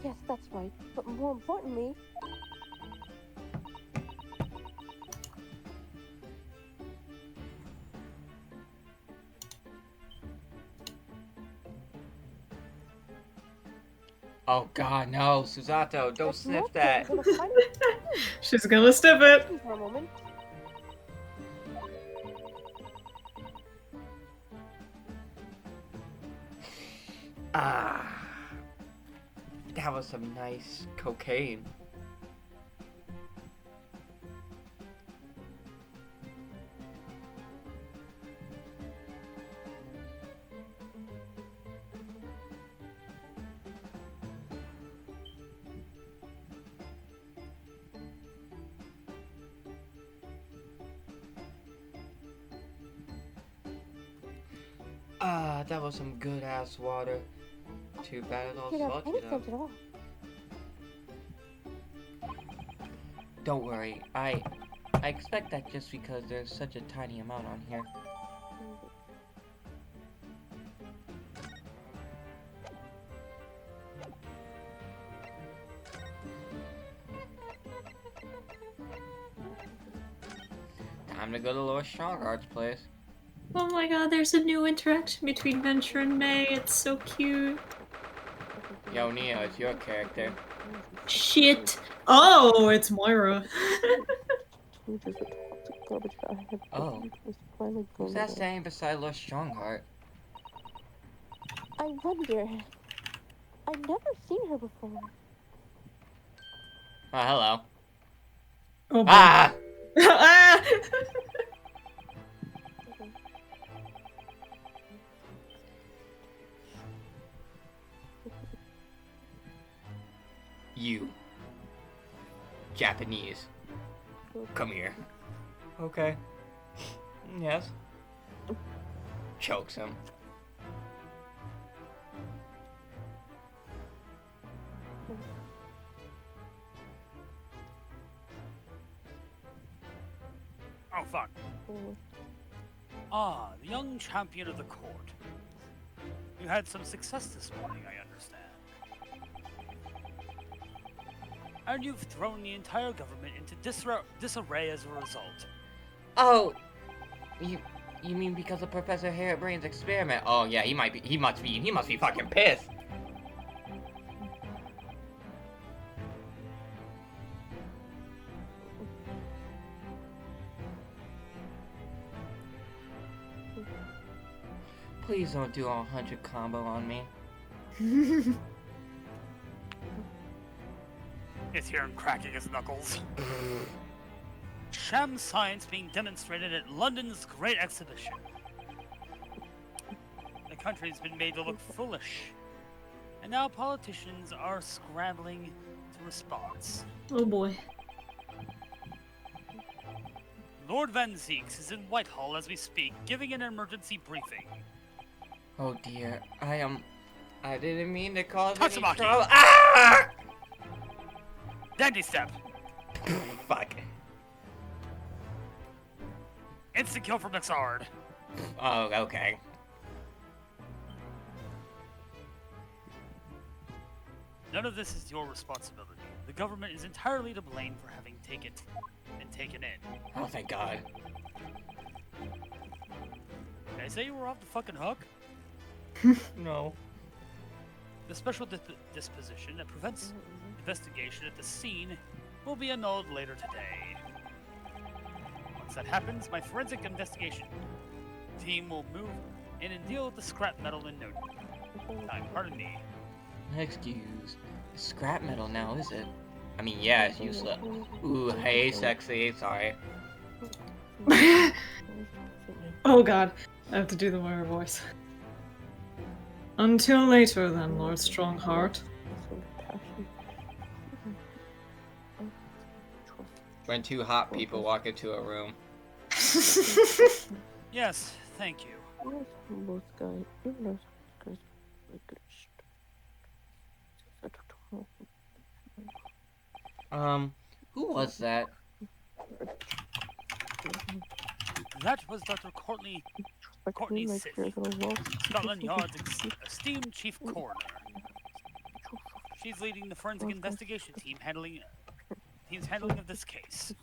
Yes, that's right. But more importantly, Oh god, no, Susato, don't it's sniff not that. good to find it She's gonna sniff it. for a moment. Ah. That was some nice cocaine. Ah, that was some good ass water. too bad it all You don't have salty any sense though. at all. Don't worry, I expect that just because there's such a tiny amount on here. Time to go to Lord Strongheart's place. Oh my god, there's a new interaction between Venture and May. It's so cute. Yo, Neo, it's your character. Shit. Oh, it's Moira. Oh, who's that standing beside Lord Strongheart? I wonder. I've never seen her before. Oh, hello. Oh boy. Ah! Ah! You. Japanese. Come here. Okay. Yes. Chokes him. Oh, fuck. Ah, the young champion of the court. You had some success this morning, I understand. And you've thrown the entire government into disarray as a result. Oh, you mean because of Professor Harebrain's experiment? Oh yeah, he must be fucking pissed. Please don't do a 100 combo on me. It's here and cracking his knuckles. Sham science being demonstrated at London's Great Exhibition. The country's been made to look foolish. And now politicians are scrambling to respond. Oh boy. Lord Van Zeeks is in Whitehall as we speak, giving an emergency briefing. Oh dear, I didn't mean to cause any Tatsumaki! trouble. Ah! Dandy step! Fuck. Instant kill for Mixard. Oh, okay. None of this is your responsibility. The government is entirely to blame for having taken and taken in. Oh, thank God. Did I say you were off the fucking hook? No. The special disposition that prevents investigation at the scene will be annulled later today. Once that happens, my forensic investigation team will move in and deal with the scrap metal in no time. Pardon me. Excuse. Scrap metal now, is it? I mean, yeah, it's useless. Ooh, hey, sexy. Sorry. Oh god. I have to do the Moira voice. Until later then, Lord Strongheart. When two hot people walk into a room. Yes, thank you. Who was that? That was Dr. Courtney Sith, Scotland Yard's esteemed chief coroner. She's leading the forensic investigation team's handling of this case.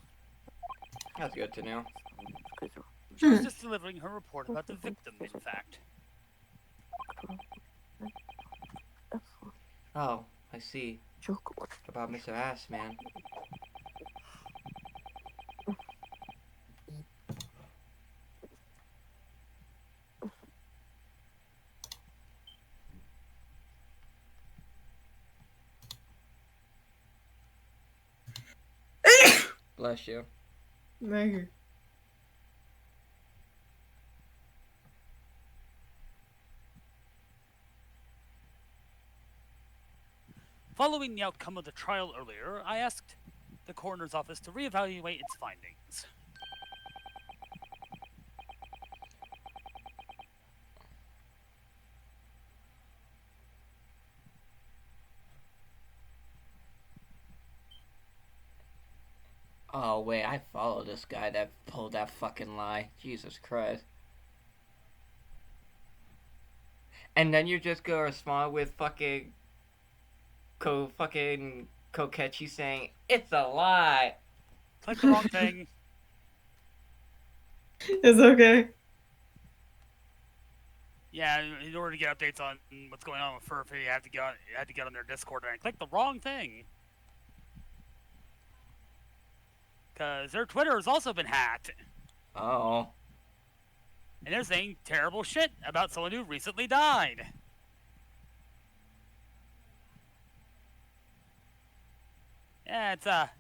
That's good to know. She was just delivering her report about the victim, in fact. Oh, I see. About Mr. Assman. Bless you. Thank you. Following the outcome of the trial earlier, I asked the coroner's office to reevaluate its findings. Oh, wait, I follow this guy that pulled that fucking lie. Jesus Christ. And then you're just gonna respond with fucking Kokechi saying, "It's a lie." Click the wrong thing. It's okay. Yeah, in order to get updates on what's going on with Furfy, you had to get on their Discord and click the wrong thing. Because their Twitter has also been hacked. Oh. And they're saying terrible shit about someone who recently died. Yeah, it's a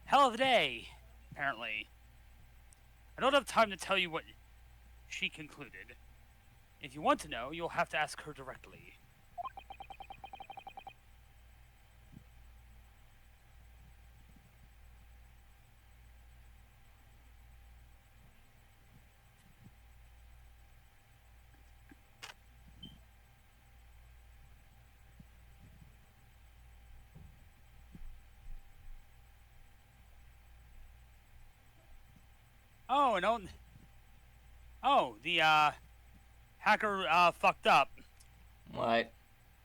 hell of a day, apparently. I don't have time to tell you what she concluded. If you want to know, you'll have to ask her directly. Oh, and the hacker fucked up. What?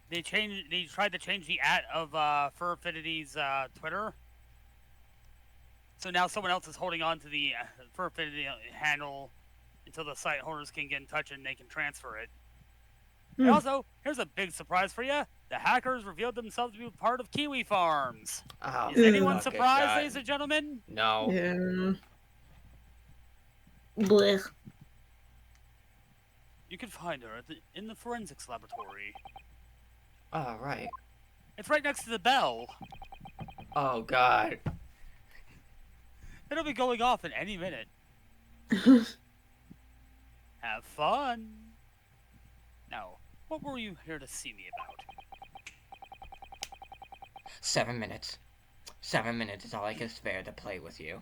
They tried to change the of Furfinity's Twitter. So now someone else is holding on to the Furfinity handle until the site holders can get in touch and they can transfer it. And also, here's a big surprise for you. The hackers revealed themselves to be part of Kiwi Farms. Oh, Is anyone fuck it, surprised, God. ladies and gentlemen? No. Yeah. Blech. You can find her in the forensics laboratory. Oh, right. It's right next to the bell. Oh, God. It'll be going off in any minute. Have fun. Now, what were you here to see me about? 7 minutes. 7 minutes is all I can spare to play with you.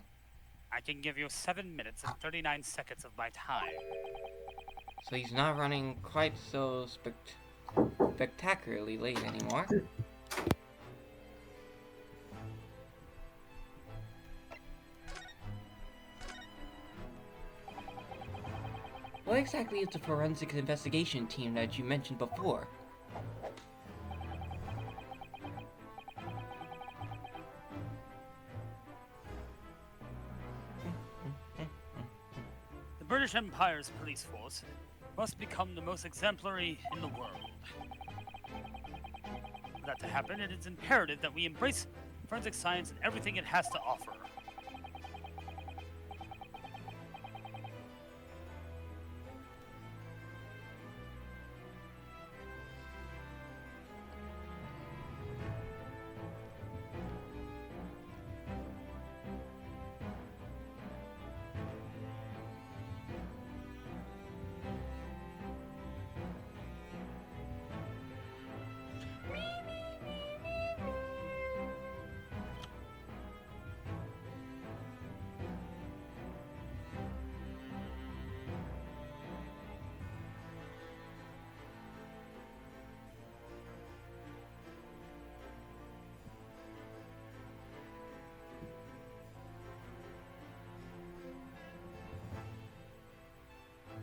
I can give you 7 minutes and 39 seconds of my time. So he's not running quite so spectacularly late anymore. What exactly is the forensic investigation team that you mentioned before? The British Empire's police force must become the most exemplary in the world. For that to happen, it is imperative that we embrace forensic science and everything it has to offer.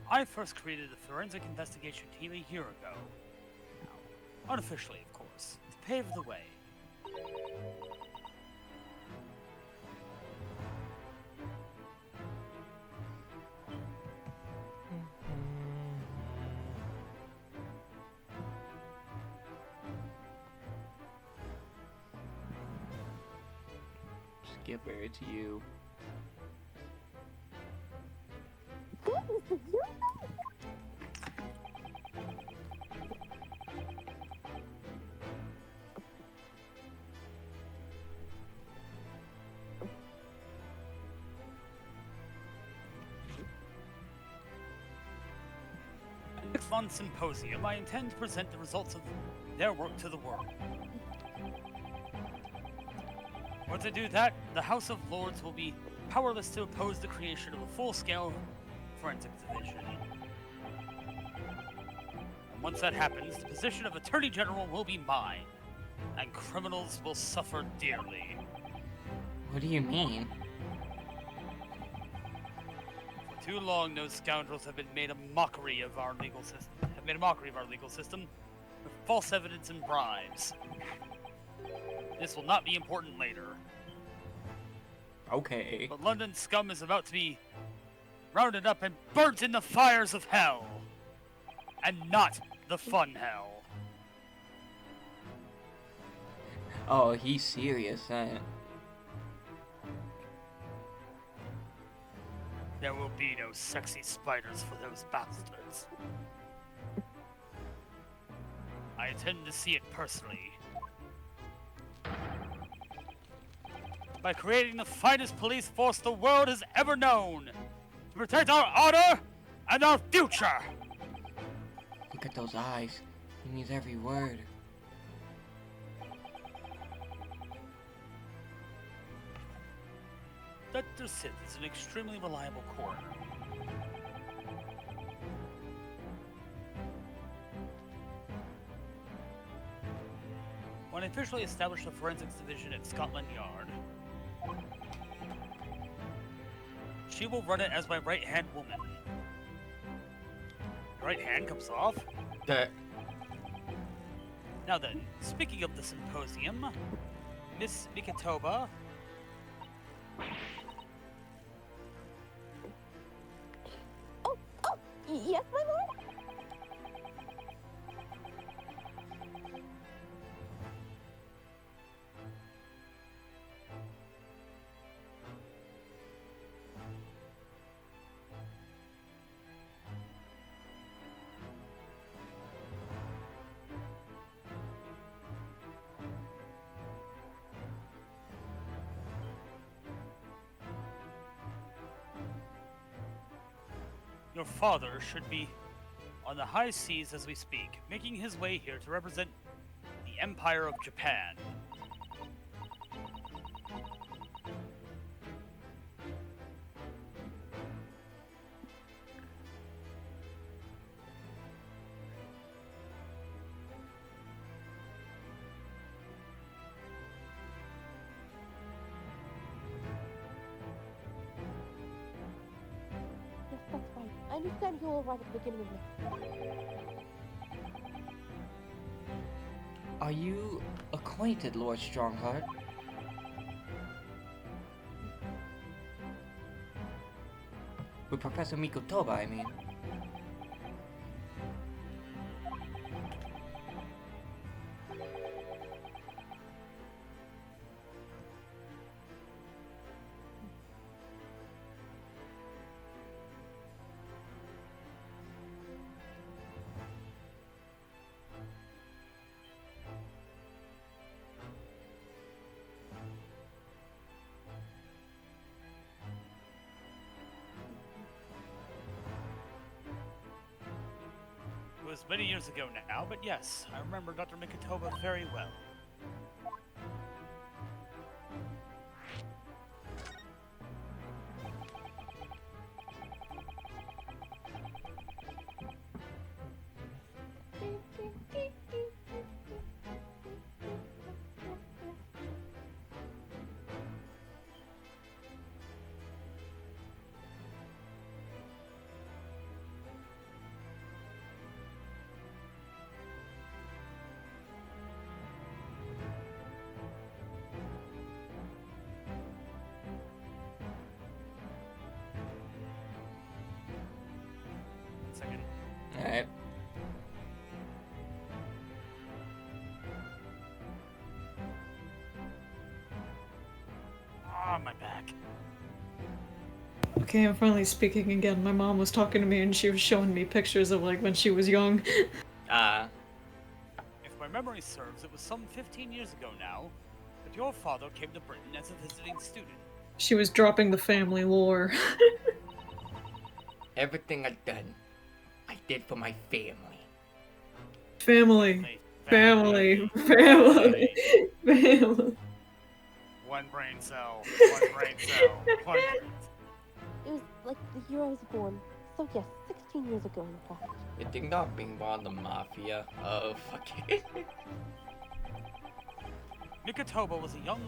I first created the forensic investigation team a year ago. Now, unofficially, of course, to pave the way. Skipper, it's you. Next month's symposium, I intend to present the results of their work to the world. Or to do that, the House of Lords will be powerless to oppose the creation of a full-scale forensic division. And once that happens, the position of Attorney General will be mine, and criminals will suffer dearly. What do you mean? For too long, those scoundrels have made a mockery of our legal system. With false evidence and bribes. This will not be important later. Okay. But London scum is about to be rounded up and burnt in the fires of hell. And not the fun hell. Oh, he's serious, huh? There will be no sexy spiders for those bastards. I intend to see it personally. By creating the finest police force the world has ever known. To protect our honor and our future. Look at those eyes. He means every word. Dr. Sith is an extremely reliable coroner. When I officially established the forensics division at Scotland Yard, she will run it as my right-hand woman. Right hand comes off. Now then, speaking of the symposium, Miss Mikitoba. Yes, my lord? Your father should be on the high seas as we speak, making his way here to represent the Empire of Japan. Yes, that's right. I understand you all right at the beginning of this. Are you acquainted, Lord Strongheart? With Professor Mikotoba, I mean. It was many years ago now, but yes, I remember Dr. Mikotoba very well. Second. Alright. Ah, my back. Okay, I'm finally speaking again. My mom was talking to me and she was showing me pictures of like when she was young. If my memory serves, it was some 15 years ago now that your father came to Britain as a visiting student. She was dropping the family lore. Everything I've done, I did for my family. Family. Family. Family. Family. One brain cell. One brain cell. One brain cell. It was like the year I was born. So yes, 16 years ago in fact. You think not being born the mafia? Oh, fuck it. Mikotoba was a young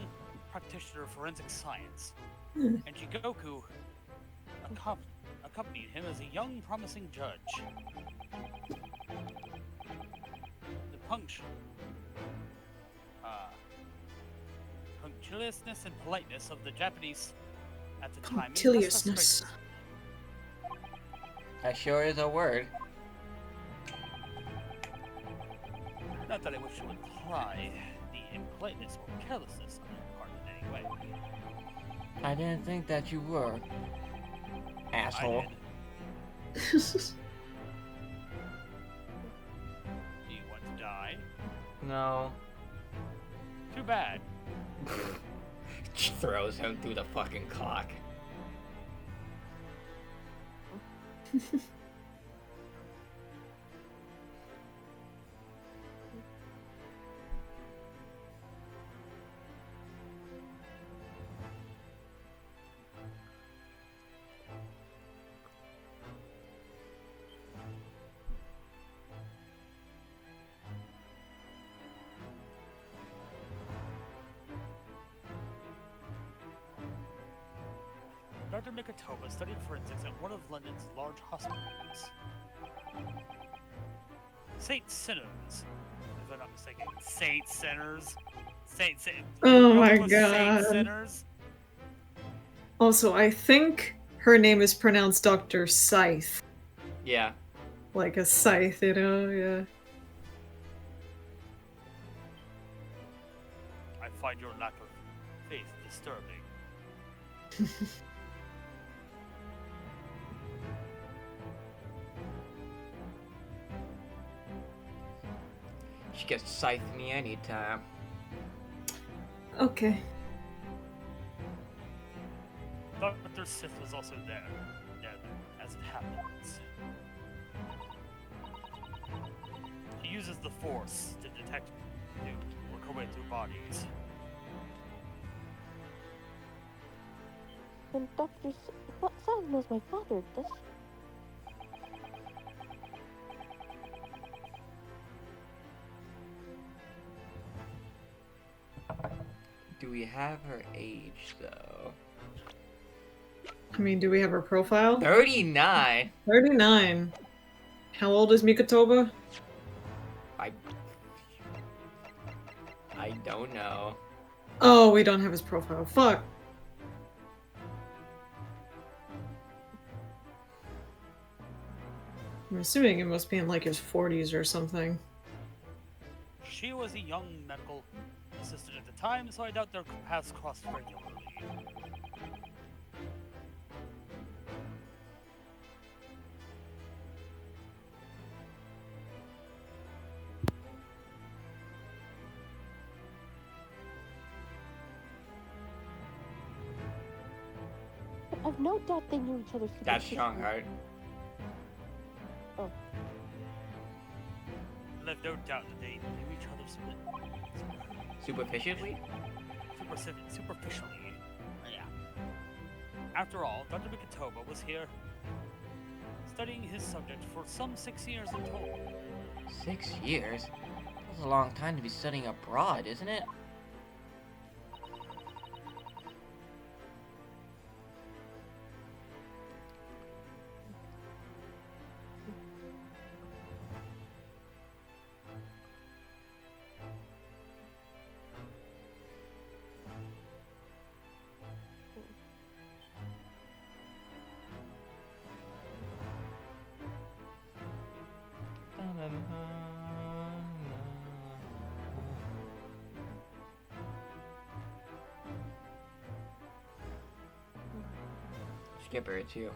practitioner of forensic science, Hmm. and Jigoku accompanied him as a young, promising judge. The punctiliousness and politeness of the Japanese at the time impressed us Punctiliousness. greatly. That sure is a word. Not that I wish to imply the impoliteness or carelessness on your part in any way. I didn't think that you were. Asshole. I did. Do you want to die? No. Too bad. Throws him through the fucking clock. Dr. Mikitoba studied forensics at one of London's large hospitals. St. Sinners, if I'm not mistaken. St. Sinners. Oh my Saint God. Sinners. Also, I think her name is pronounced Dr. Scythe. Yeah. Like a scythe, you know? Yeah. I find your lack of faith disturbing. She can scythe me anytime. Okay. Dr. Sith was also there, as it happens. He uses the Force to detect you, work her way through bodies. And what Sam knows my father, does she? Do we have her age, though? I mean, do we have her profile? 39? 39. How old is Mikotoba? I don't know. Oh, we don't have his profile. Fuck. I'm assuming it must be in like his 40s or something. She was a young medical assistant at the time, so I doubt their paths crossed regularly. But I've no doubt they knew each other. That's Strongheart. Oh, I have no doubt that they knew each other Superficially? superficially. Yeah. After all, Dr. Mikitoba was here studying his subject for some 6 years in total. 6 years? That's a long time to be studying abroad, isn't it? Skipper, it's you.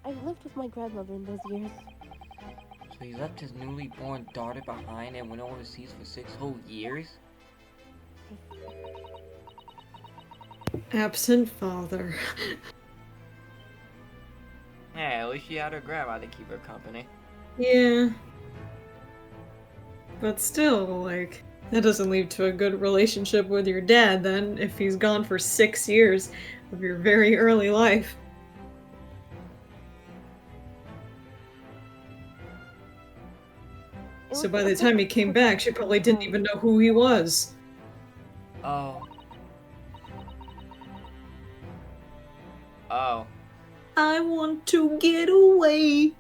I lived with my grandmother in those years. So he left his newly born daughter behind and went overseas for 6 whole years? Absent father. Hey, at least she had her grandma to keep her company. Yeah. But still, like, that doesn't lead to a good relationship with your dad then, if he's gone for 6 years of your very early life. It So by the time he came back, she probably didn't even know who he was. Oh. Oh. I want to get away.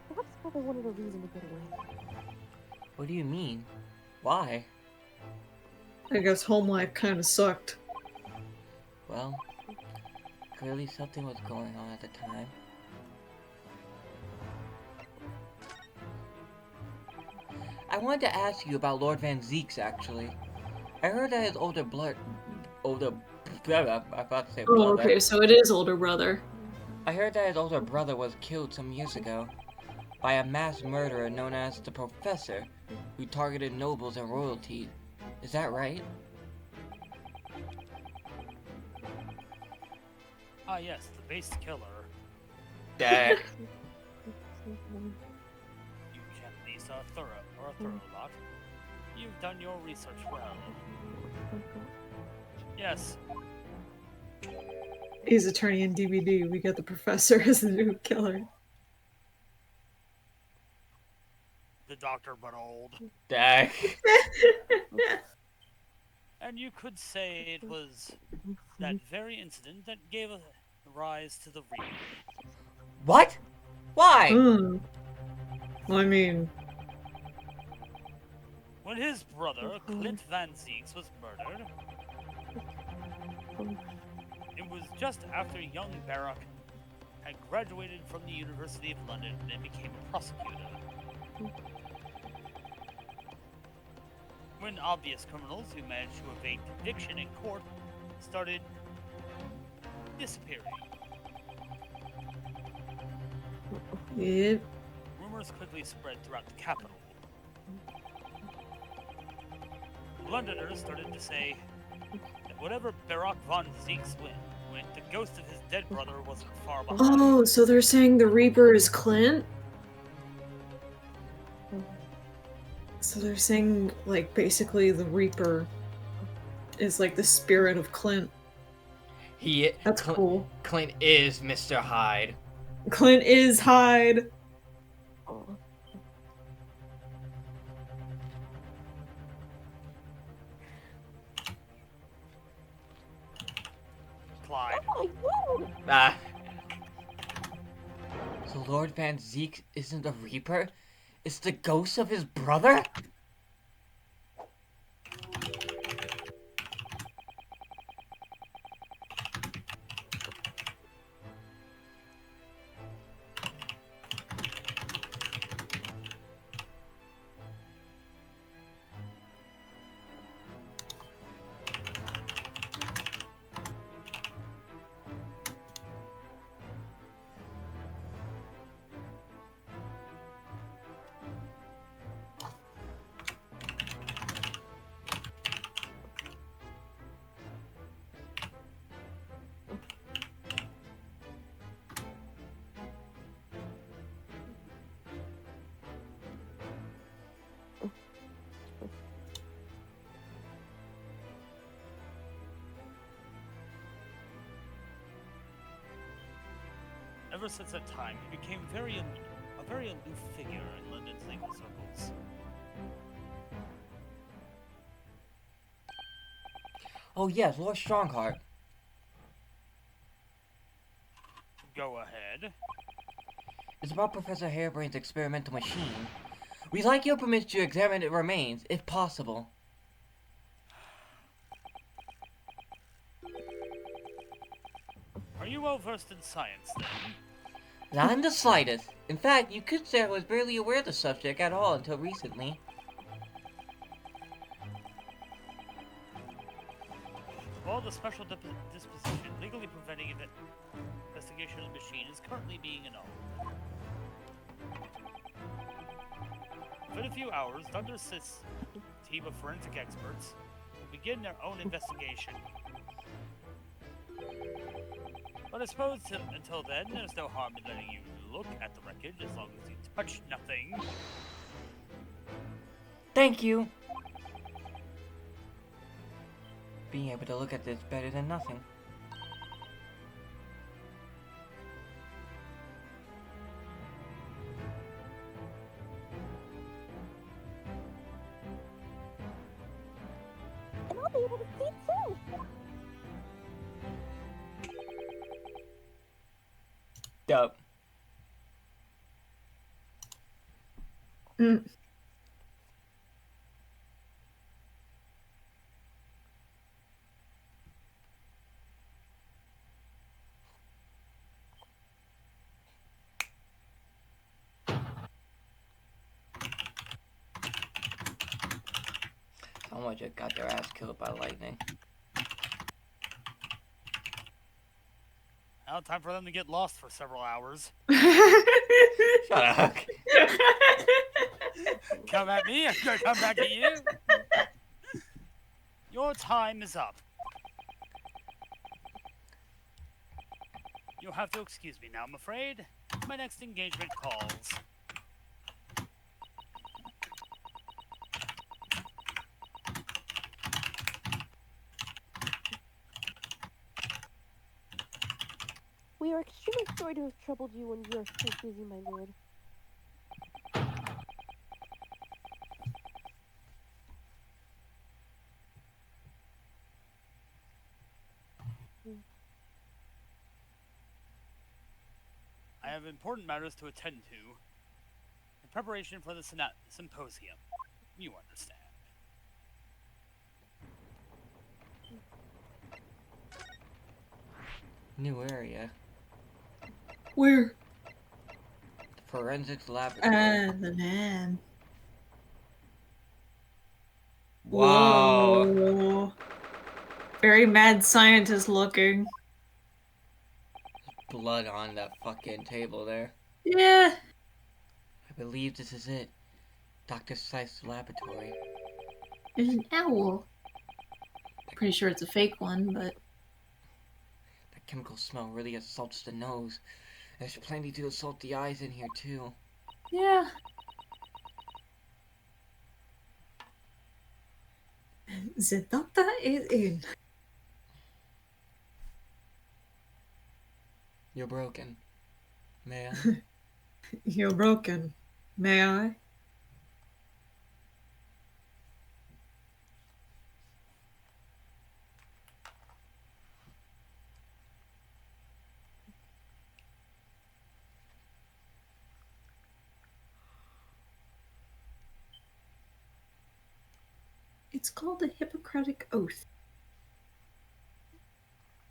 Perhaps Papa wanted a reason to get away. What do you mean? Why? I guess home life kind of sucked. Well, clearly something was going on at the time. I wanted to ask you about Lord Van Zeeks, actually. I heard that his older brother, I thought to say brother. Oh, okay, so it is older brother. I heard that his older brother was killed some years ago by a mass murderer known as the Professor, who targeted nobles and royalty. Is that right? Ah, yes, the base killer. Dad. You Japanese are a thorough lot. You've done your research well. Yes, He's attorney in DVD. We got the professor as the new killer. the doctor but old. Dad. And you could say it was that very incident that gave rise to the Reaper. What? Why? Hmm. Well, I mean, When his brother, Clint Van Zeeks, was murdered, it was just after young Barak had graduated from the University of London and became a prosecutor. When obvious criminals who managed to evade conviction in court started disappearing, yeah. rumors quickly spread throughout the capital. Londoners started to say that whatever Barak von Zeeks went, the ghost of his dead brother wasn't far behind. Oh, so they're saying the Reaper is Clint? So they're saying, like, basically the Reaper is like the spirit of Clint. That's cool. Clint is Mr. Hyde. Clint is Hyde. Clyde. Oh my word! Ah. So Lord Van Zeek isn't a Reaper? It's the ghost of his brother? Ever since that time, he became a very aloof figure in London's legal circles. Oh yes, Lord Strongheart. Go ahead. It's about Professor Harebrain's experimental machine. We'd like your permission to examine its remains, if possible. Are you well versed in science, then? Not in the slightest. In fact, you could say I was barely aware of the subject at all until recently. Well, the special disposition legally preventing investigation of the machine is currently being annulled. Within a few hours, Thunder Sith's team of forensic experts will begin their own investigation. But I suppose until then, there's no harm in letting you look at the wreckage as long as you touch nothing. Thank you. Being able to look at this better than nothing. Yup. Mm. Someone just got their ass killed by lightning. Now time for them to get lost for several hours. Shut up. Come at me, I'm gonna come back at you. Your time is up. You'll have to excuse me now, I'm afraid. My next engagement calls. We are extremely sorry to have troubled you when you are so busy, my lord. I have important matters to attend to in preparation for the symposium. You understand. New area. Where? The forensics laboratory. The man. Wow. Whoa. Very mad scientist looking. Blood on that fucking table there. Yeah. I believe this is it. Dr. Scythe's laboratory. There's an owl. Pretty sure it's a fake one, but That chemical smell really assaults the nose. There's plenty to assault the eyes in here too. yeah. The doctor is in. You're broken. May I? You're broken. May I? It's called a Hippocratic Oath.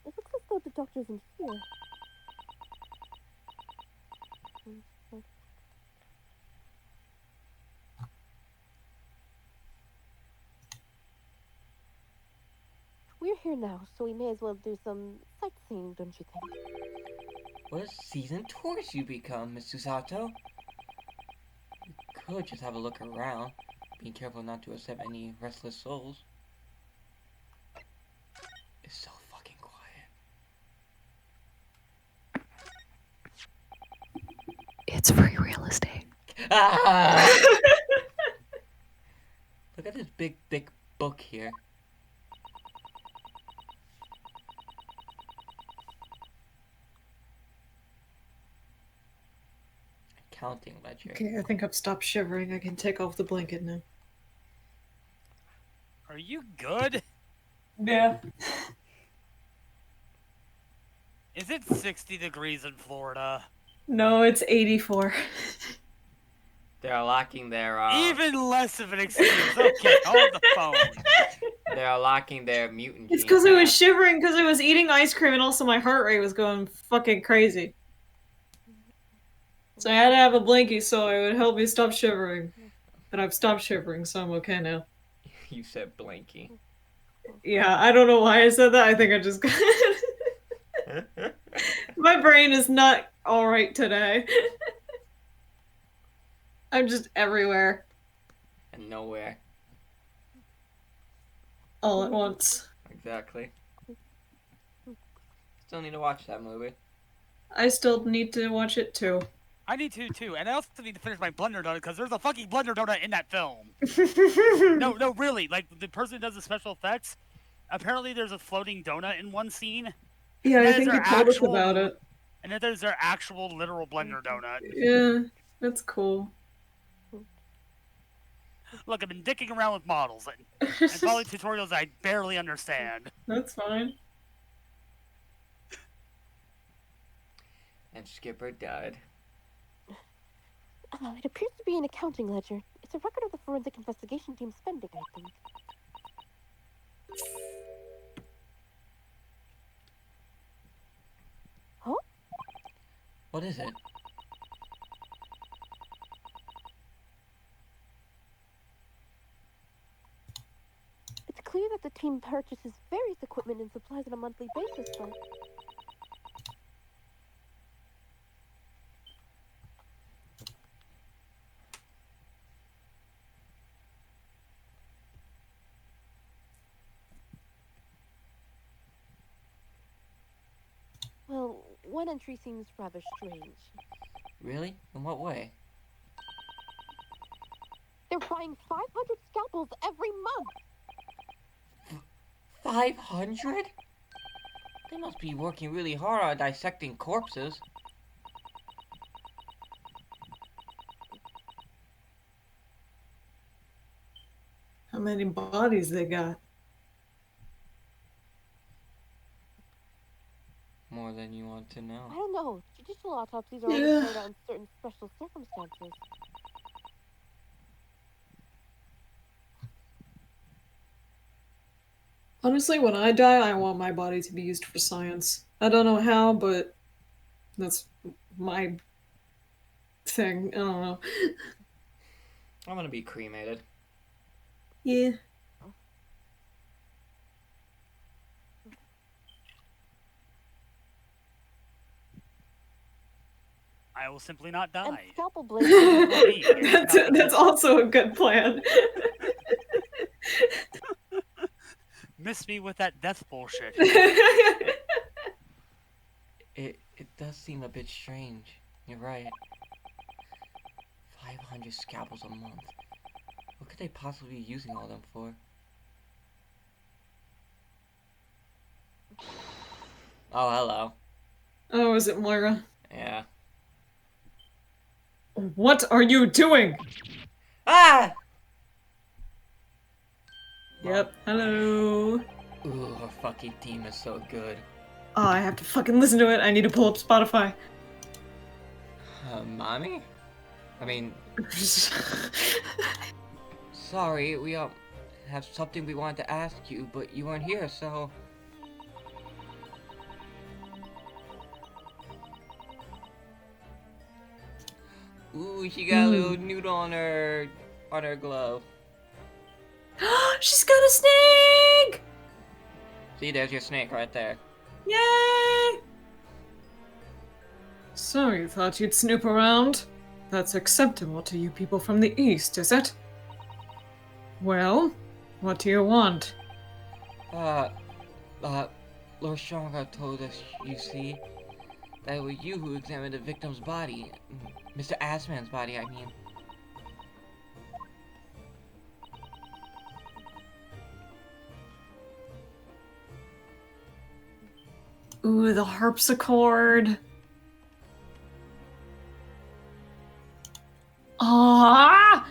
It looks as though the doctor isn't here. We're here now, so we may as well do some sightseeing, don't you think? What a seasoned tourist you become, Miss Susato. You could just have a look around. Be careful not to accept any restless souls. It's so fucking quiet. It's free real estate. Ah! Look at this big, thick book here. Counting ledger. Okay, I think I've stopped shivering. I can take off the blanket now. Are you good? Yeah. Is it 60 degrees in Florida? No, it's 84. They're locking their Even less of an excuse. Okay, hold the phone. they're locking their mutant. It's gene because I was back. shivering because I was eating ice cream and also my heart rate was going fucking crazy. So I had to have a blankie so it would help me stop shivering. But I've stopped shivering, so I'm okay now. You said blanky. Yeah, I don't know why I said that. I think I just got My brain is not alright today. I'm just everywhere. And nowhere. All at once. Exactly. Still need to watch that movie. I still need to watch it too. I need to too, and I also need to finish my blender donut because there's a fucking blender donut in that film. No, really. Like the person who does the special effects, apparently there's a floating donut in one scene. Yeah, And I then think there's you their told us actual- about it. And then there's their actual literal blender donut. Yeah, that's cool. Look, I've been dicking around with models and following tutorials I barely understand. That's fine. And Skipper died. It appears to be an accounting ledger. It's a record of the forensic investigation team's spending, I think. Huh? What is it? It's clear that the team purchases various equipment and supplies on a monthly basis, but... Well, one entry seems rather strange. Really? In what way? They're buying 500 scalpels every month! 500? They must be working really hard on dissecting corpses. How many bodies they got? More than you want to I know. don't know. Judicial autopsies are only Yeah. carried out in certain special circumstances. Honestly, when I die, I want my body to be used for science. I don't know how, but that's my thing. I don't know. I'm gonna be cremated. Yeah. I will simply not And die. scalpel blades. That's also a good plan. Miss me with that death bullshit. It does seem a bit strange. You're right. 500 scalpels a month. What could they possibly be using all them for? Oh, hello. Oh, is it Moira? Yeah. What are you doing? Ah! Yep. Hello. Ooh, her fucking team is so good. Oh, I have to fucking listen to it. I need to pull up Spotify. Mommy? I mean, sorry, we have something we wanted to ask you, but you weren't here, so... Ooh, she got a little noodle on her glove. She's got a snake! See, there's your snake right there. Yay! So you thought you'd snoop around? That's acceptable to you people from the East, is it? Well, what do you want? Lord Strongar told us, you see, that it was you who examined the victim's body. Mr. Assman's body, I mean. Ooh, the harpsichord. Ah!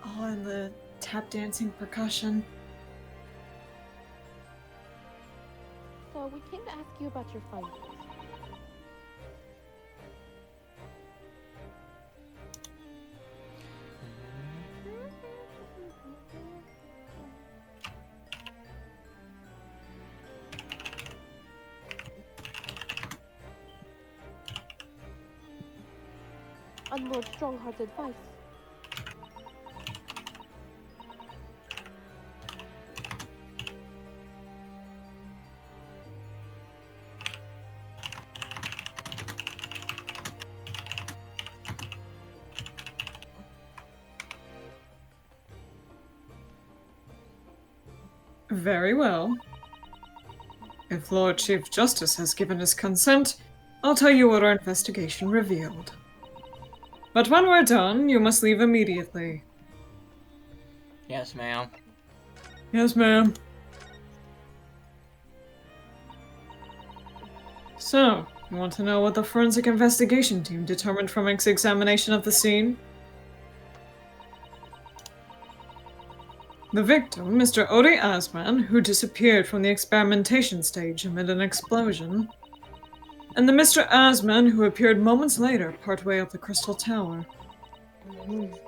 Oh, and the tap dancing percussion. So we came to ask you about your findings. On Lord Strongheart's advice. Very well. If Lord Chief Justice has given his consent, I'll tell you what our investigation revealed. But when we're done, you must leave immediately. Yes, ma'am. Yes, ma'am. So, you want to know what the forensic investigation team determined from its examination of the scene? The victim, Mr. Odi Asman, who disappeared from the experimentation stage amid an explosion, and the Mr. Asman who appeared moments later partway up the Crystal Tower,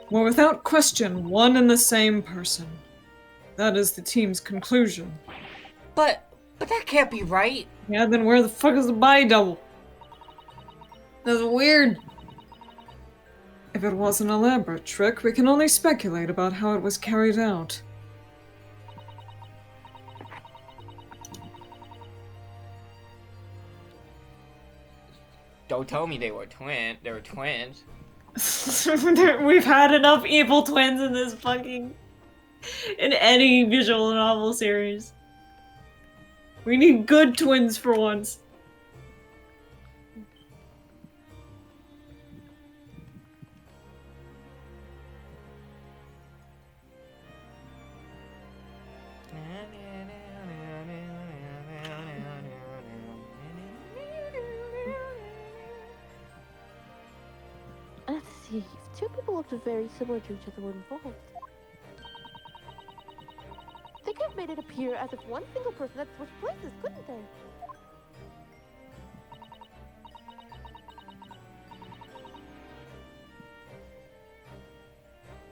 were without question one and the same person. That is the team's conclusion. But that can't be right. Yeah, then where the fuck is the body double? That's weird. If it was an elaborate trick, we can only speculate about how it was carried out. Don't tell me they were twins. We've had enough evil twins in this fucking... in any visual novel series. We need good twins for once. Let's see. If two people looked very similar to each other were involved, they could have made it appear as if one single person had switched places, couldn't they?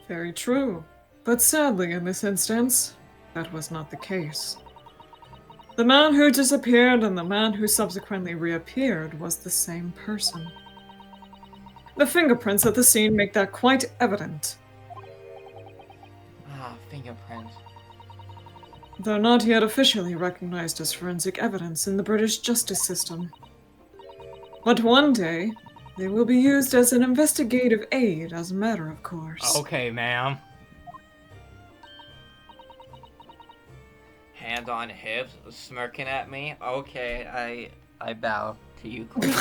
Very true. But sadly, in this instance, that was not the case. The man who disappeared and the man who subsequently reappeared was the same person. The fingerprints at the scene make that quite evident. Ah, fingerprints. Though not yet officially recognized as forensic evidence in the British justice system. But one day, they will be used as an investigative aid as a matter of course. Okay, ma'am. Hands on hips, smirking at me. Okay, I bow to you, queen.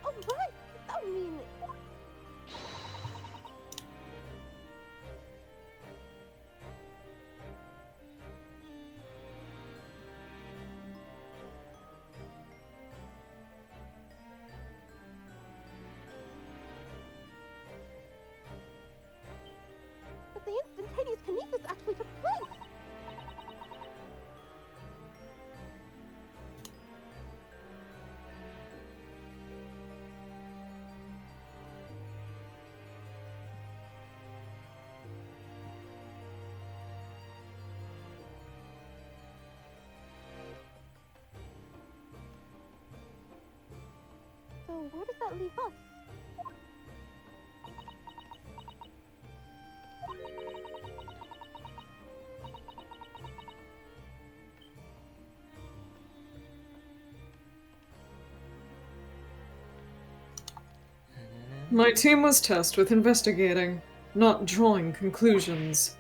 Oh, right! That would mean... that the instantaneous kinesis actually took place! So where does that leave us? My team was tasked with investigating, not drawing conclusions.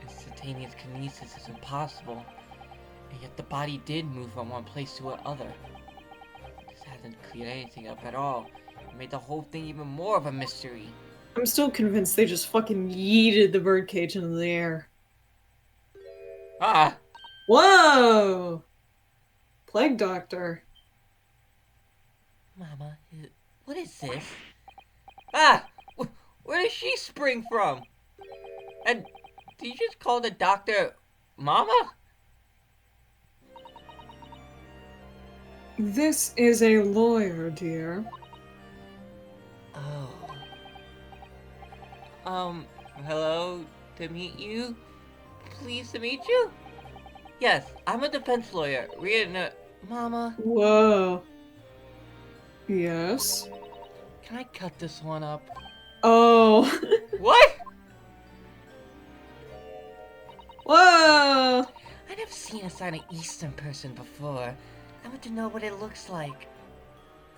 Instantaneous kinesis is impossible, and yet the body did move from one place to another. This hasn't cleared anything up at all. It made the whole thing even more of a mystery. I'm still convinced they just fucking yeeted the birdcage into the air. Ah! Whoa! Plague Doctor. Mama, what is this? Ah! Where did she spring from? And did you just call the doctor Mama? This is a lawyer, dear. Oh. Hello, to meet you? Pleased to meet you? Yes, I'm a defense lawyer. Mama, Whoa. Yes? can I cut this one up? Oh. What? Whoa! I never seen a sign of Eastern person before. I want to know what it looks like.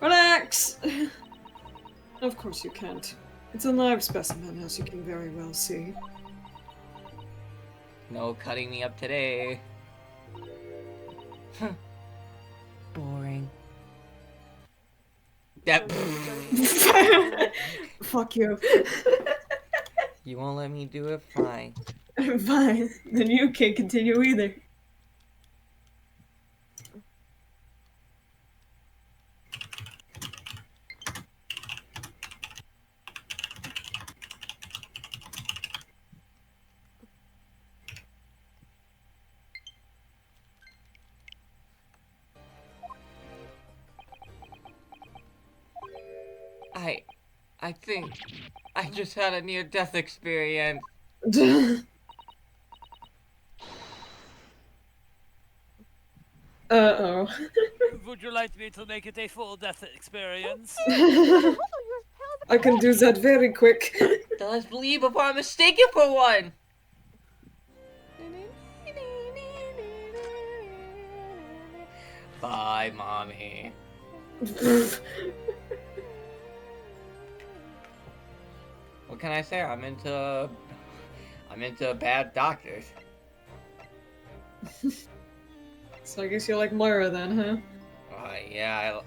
Relax! Of course you can't. It's a live specimen, as you can very well see. No cutting me up today. Boring. That. Fuck you. You won't let me do it? Fine. Fine. Then you can't continue either. I think I just had a near-death experience. Uh-oh. Would you like me to make it a full death experience? I can do that very quick. Then let's believe before I'm mistaken for one. Bye, mommy. What can I say? I'm into bad doctors. So I guess you're like Moira then, huh? Yeah.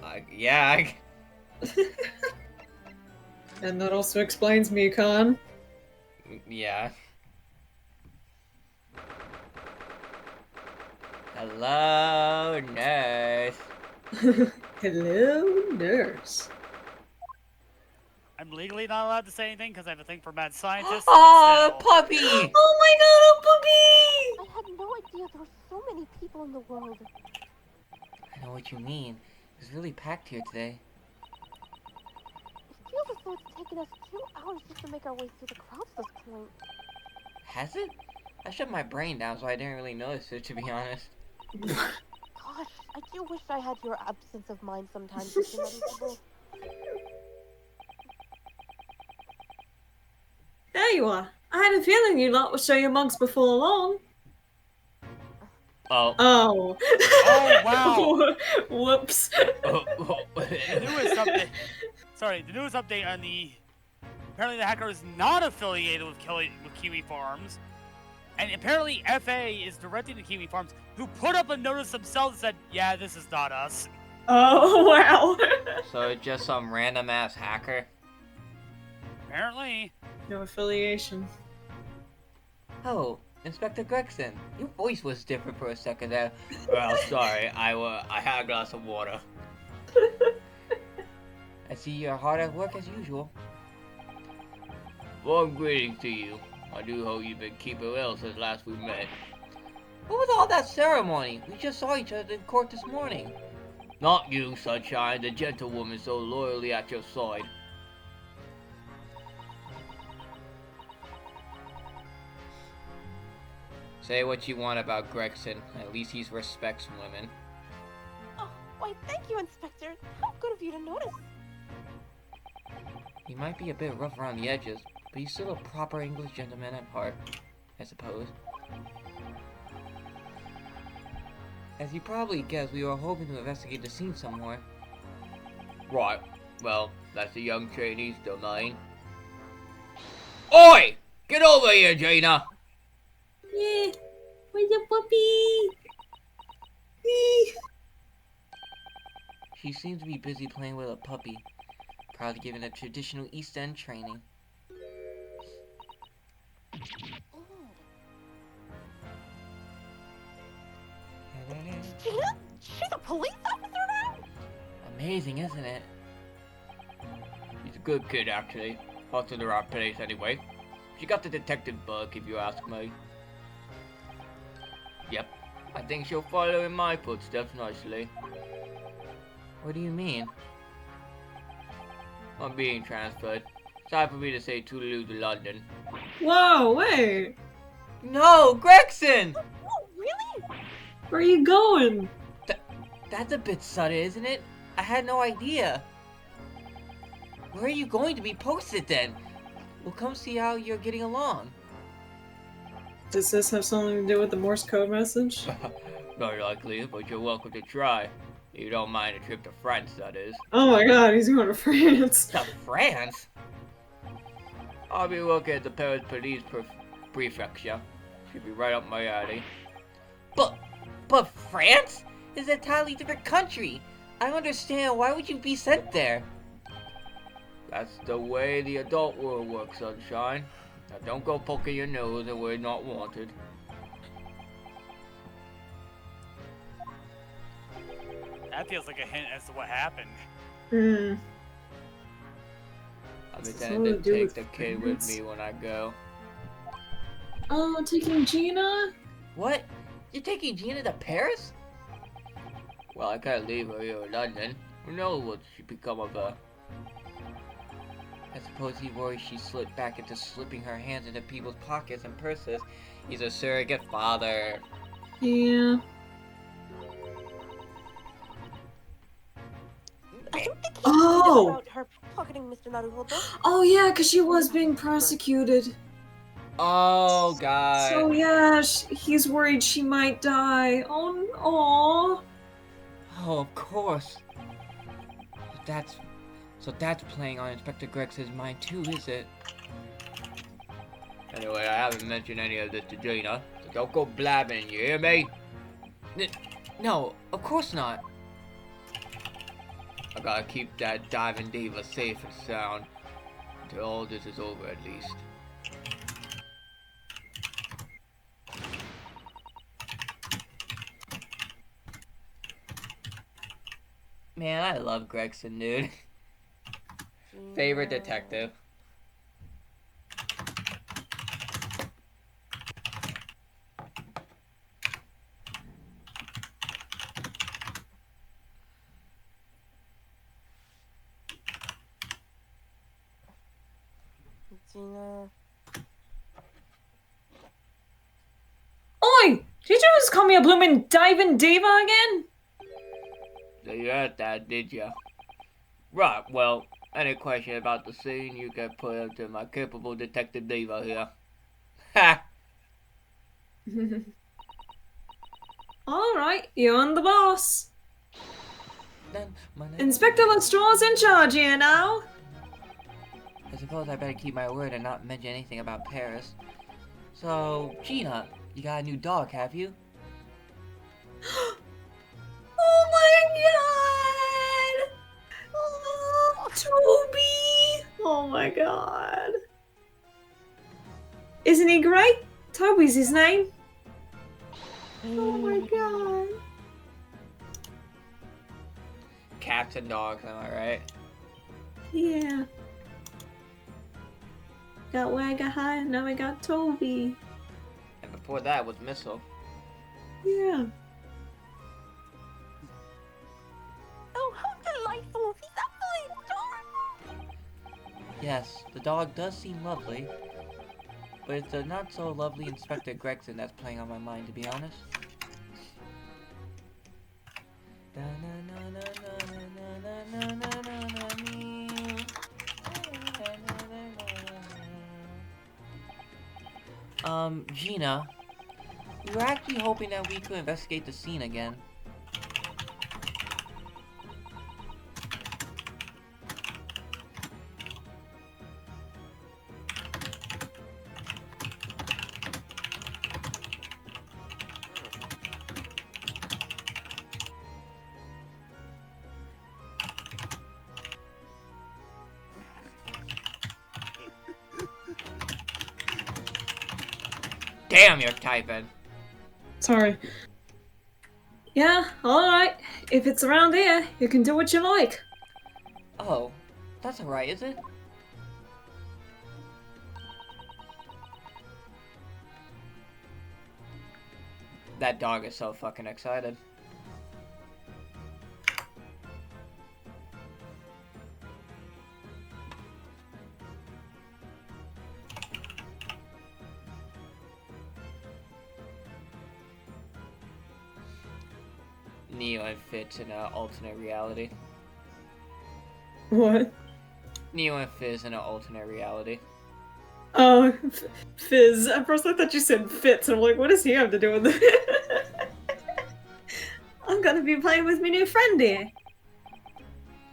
And that also explains me, Khan. Yeah. Hello, nurse. Hello, nurse. I'm legally not allowed to say anything because I have a thing for mad scientists. Oh, but still. puppy! Oh my god, a puppy! I had no idea there were so many people in the world. I know what you mean. It's really packed here today. It feels as though it's taken us 2 hours just to make our way through the crowds at this point. Has it? I shut my brain down, so I didn't really notice it, to be honest. Gosh, I do wish I had your absence of mind sometimes, Mr. Meditable. There you are. I had a feeling you lot would show your monks before long. Oh. Oh. Oh, wow. Whoops. Oh. The newest update. Sorry, the newest update on the. Apparently, the hacker is not affiliated with Kiwi Farms, and apparently, FA is directing the Kiwi Farms, who put up a notice themselves that said, "Yeah, this is not us." Oh, wow. So just some random ass hacker? Apparently. No affiliation. Oh, Inspector Gregson. Your voice was different for a second there. Well, sorry, I had a glass of water. I see you're hard at work as usual. Warm greetings to you. I do hope you've been keeping well since last we met. What was all that ceremony? We just saw each other in court this morning. Not you, Sunshine, the gentlewoman so loyally at your side. Say what you want about Gregson. At least he respects women. Oh, why, thank you, Inspector. How good of you to notice. He might be a bit rough around the edges, but he's still a proper English gentleman at heart, I suppose. As you probably guessed, we were hoping to investigate the scene some more. Right. Well, that's the young trainee's domain. Oi! Get over here, Jaina! Yeah, where's the puppy? She seems to be busy playing with a puppy, probably giving a traditional East End training. Gina? She's a police officer now? Amazing, isn't it? He's a good kid, actually. Heart's in the right place, anyway. She got the detective bug, if you ask me. Yep, I think she'll follow in my footsteps nicely. What do you mean? I'm being transferred. It's time for me to say toodaloo to London. Whoa, wait. No, Gregson! Oh, really? Where are you going? That's a bit sudden, isn't it? I had no idea. Where are you going to be posted then? We'll come see how you're getting along. Does this have something to do with the Morse code message? Not likely, but you're welcome to try. You don't mind a trip to France, that is. Oh my god, he's going to France. To France? I'll be working at the Paris Police Prefecture. Should be right up my alley. But France is an entirely different country. I don't understand. Why would you be sent there? That's the way the adult world works, Sunshine. Now don't go poking your nose and we're not wanted. That feels like a hint as to what happened. Hmm. I'm Something intending to to do take with the kid with friends. me when I go. Oh, taking Gina? What? You're taking Gina to Paris? Well, I can't leave her here in London. Who knows what she'd become of her? I suppose he worries she slipped back into slipping her hands into people's pockets and purses. He's a surrogate father. Yeah. I don't think he's Oh! about her pocketing Mr. Naruhodo. Oh yeah, because she was being prosecuted. Oh, God. So yeah, he's worried she might die. Oh, Oh, of course. So that's playing on Inspector Gregson's mind too, is it? Anyway, I haven't mentioned any of this to Gina, so don't go blabbing, you hear me? No, of course not. I gotta keep that diving diva safe and sound until all this is over, at least. Man, I love Gregson, dude. Favorite detective. Gina. Oi! Did you just call me a bloomin' diving diva again? So you heard that, did ya? Right, well, any question about the scene, you can put it to my capable detective diva here. Ha! Alright, you're the boss. Inspector Lestrange's in charge here now. I suppose I better keep my word and not mention anything about Paris. So, Gina, you got a new dog, have you? Oh my god! Oh, Toby! Oh my god. Isn't he great? Toby's his name. Oh my god. Cats and dogs, am I right? Yeah. Got Wagga High, and now we got Toby. And before that was Missile. Yeah. Oh, how delightful! He's absolutely adorable! Yes, the dog does seem lovely, but it's a not so lovely Inspector Gregson that's playing on my mind, to be honest. Gina, we were actually hoping that we could investigate the scene again. Damn, you're typing. Sorry. Yeah, alright. If it's around here, you can do what you like. Oh, that's alright, is it? That dog is so fucking excited. Neo and Fitz in an alternate reality. What? Neo and Fizz in an alternate reality. Oh, Fizz. At first I thought you said Fitz, and I'm like, what does he have to do with it? I'm gonna be playing with my new friend here.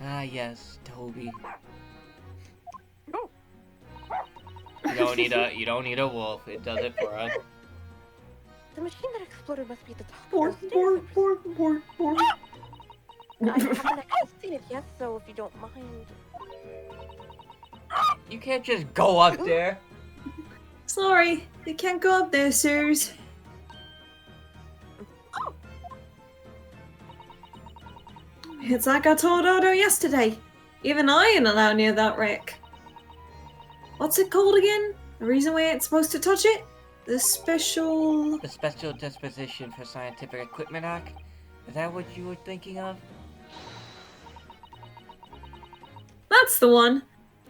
Ah, yes, Toby. Oh. You don't need a wolf. It does it for us. The machine that exploded must be at the top Bork, of those bork, stairs. bork, bork, bork. I haven't actually seen it yet, so if you don't mind. You can't just go up there. Sorry, you can't go up there, sirs. It's like I told Odo yesterday. Even I ain't allowed near that wreck. What's it called again? The reason we ain't supposed to touch it? The Special Disposition for Scientific Equipment Act? Is that what you were thinking of? That's the one.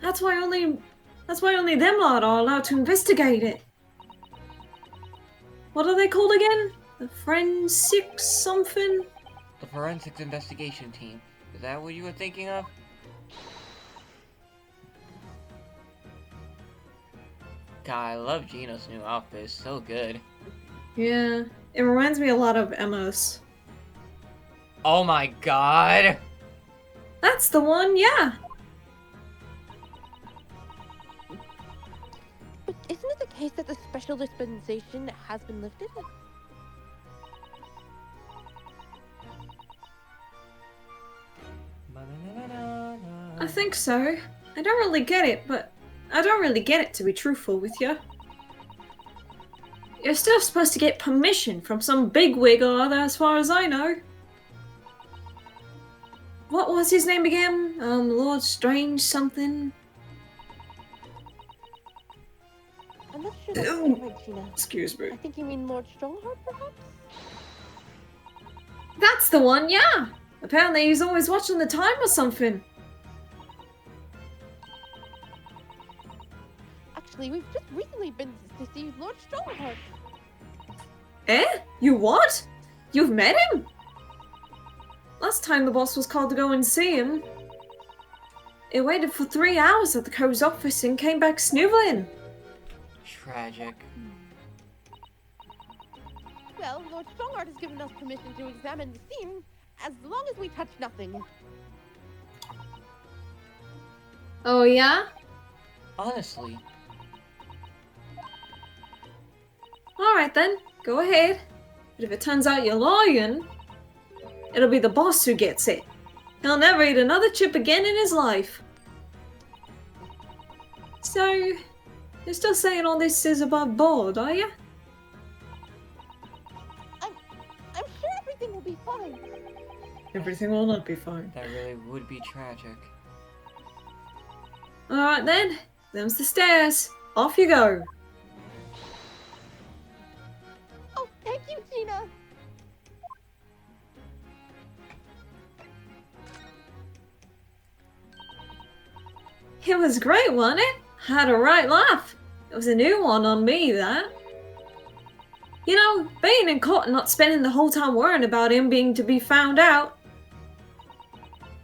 That's why only them lot are allowed to investigate it. What are they called again? The Forensic something? The Forensics Investigation Team. Is that what you were thinking of? God, I love Gino's new outfit. It's so good. Yeah, it reminds me a lot of Emma's. Oh my god! That's the one, yeah. But isn't it the case that the special dispensation has been lifted? I think so. I don't really get it, but I don't really get it, to be truthful with you. You're still supposed to get permission from some bigwig or other, as far as I know. What was his name again? Lord Strange something? I'm not sure that's Ew. right, Gina. Excuse me. I think you mean Lord Strongheart, perhaps? That's the one, yeah! Apparently he's always watching the time or something. Actually, we've just recently been to see Lord Strongheart. Eh? You what? You've met him? Last time the boss was called to go and see him, it waited for 3 hours at the Co's office and came back sniveling. Tragic. Well, Lord Strongheart has given us permission to examine the scene, as long as we touch nothing. Oh yeah? Honestly, Alright then, go ahead. But if it turns out you're lying, it'll be the boss who gets it. He'll never eat another chip again in his life. So, you're still saying all this is above board, are you? I'm sure everything will be fine. Everything will not be fine. that really would be tragic. Alright then, them's the stairs. Off you go. Oh, thank you, Gina. It was great, wasn't it? I had a right laugh. It was a new one on me, that. You know, being in court and not spending the whole time worrying about him being to be found out.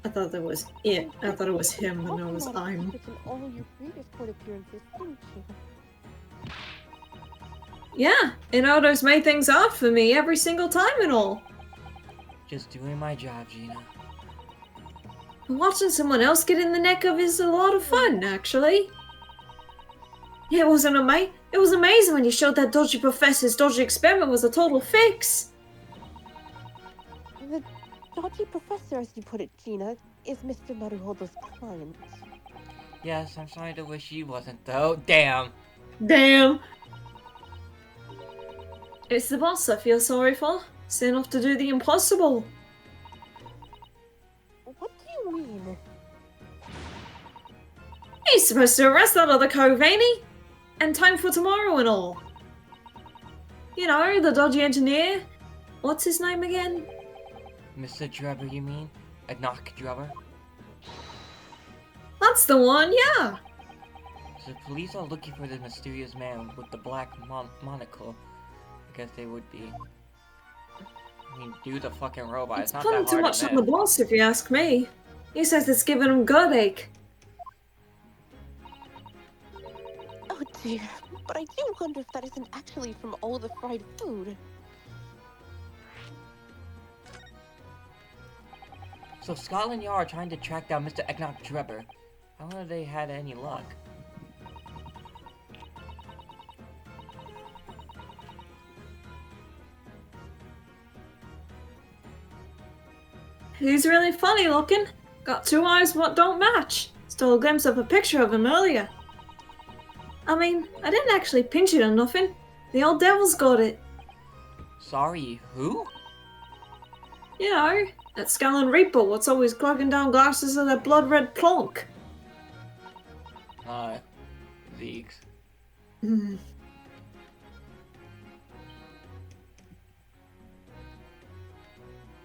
I thought that was it. I thought it was him, and it was I'm. In all your previous court appearances, didn't you? Yeah, and Odo's made things hard for me every single time and all. Just doing my job, Gina. And watching someone else get in the neck of is a lot of fun, actually. It was amazing when you showed that dodgy professor's dodgy experiment was a total fix. The dodgy professor, as you put it, Gina, is Mr. Maruhodo's client. Yes, I'm starting to wish he wasn't though. Damn. Damn. It's the boss I feel sorry for. Sent off to do the impossible. What do you mean? He's supposed to arrest that other cove, ain't he? And time for tomorrow and all. You know, the dodgy engineer. What's his name again? Mr. Drebber, you mean? A knock Drebber? That's the one, yeah. So the police are looking for the mysterious man with the black monocle. I guess they would be. I mean, do the fucking robot. It's It's not putting that too hard much to on the miss. boss, if you ask me. He says it's giving him gut ache. Oh dear, but I do wonder if that isn't actually from all the fried food. So Scotland Yard are trying to track down Mr. Enoch Drebber. I wonder if they had any luck. He's really funny looking. Got 2 eyes what don't match. Stole a glimpse of a picture of him earlier. I mean, I didn't actually pinch it or nothing. The old devil's got it. Sorry, who? You know, That Scowling Reaper what's always clogging down glasses of that blood-red plonk. Zeeks. Hmm.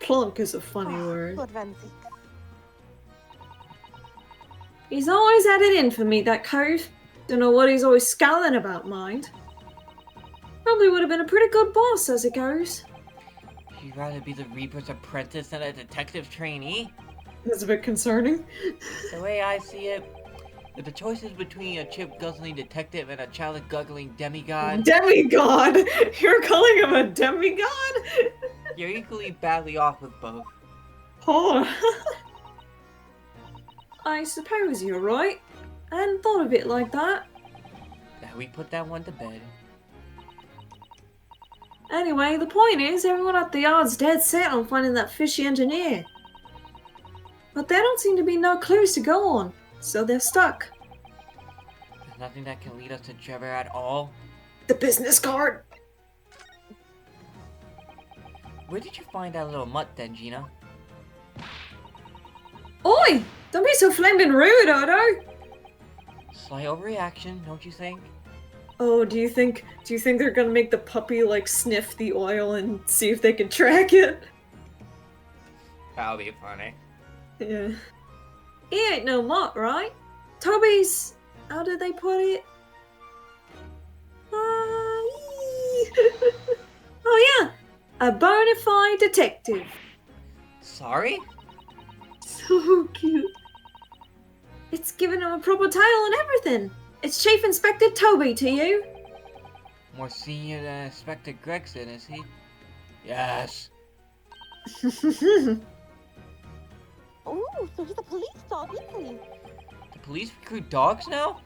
Plonk is a funny word. Lord Van Zeke. He's always had it in for me, that cove. Don't know what he's always scowling about, mind. Probably would have been a pretty good boss as it goes. You'd rather be the Reaper's apprentice than a detective trainee? That's a bit concerning. The way I see it, if the choice is between a chip-guzzling detective and a chocolate-guzzling demigod, Demigod! You're calling him a demigod? you're equally badly off with both. Oh. I suppose you're right. I hadn't thought of it like that. Now we put that one to bed. Anyway, the point is, everyone at the yard's dead set on finding that fishy engineer. But there don't seem to be no clues to go on, so they're stuck. There's nothing that can lead us to Trevor at all. The business card! Where did you find that little mutt then, Gina? Oi! Don't be so flaming rude, Odo! Slight overreaction, don't you think? Oh, do you think they're gonna make the puppy, like, sniff the oil and see if they can track it? That'll be funny. Yeah. He ain't no mutt, right? Toby's... how did they put it? Oh yeah! A bona fide detective. Sorry? So cute. It's giving him a proper title and everything. It's Chief Inspector Toby to you. More senior than Inspector Gregson, is he? Yes. Oh, so he's a police dog, isn't he? The police recruit dogs now?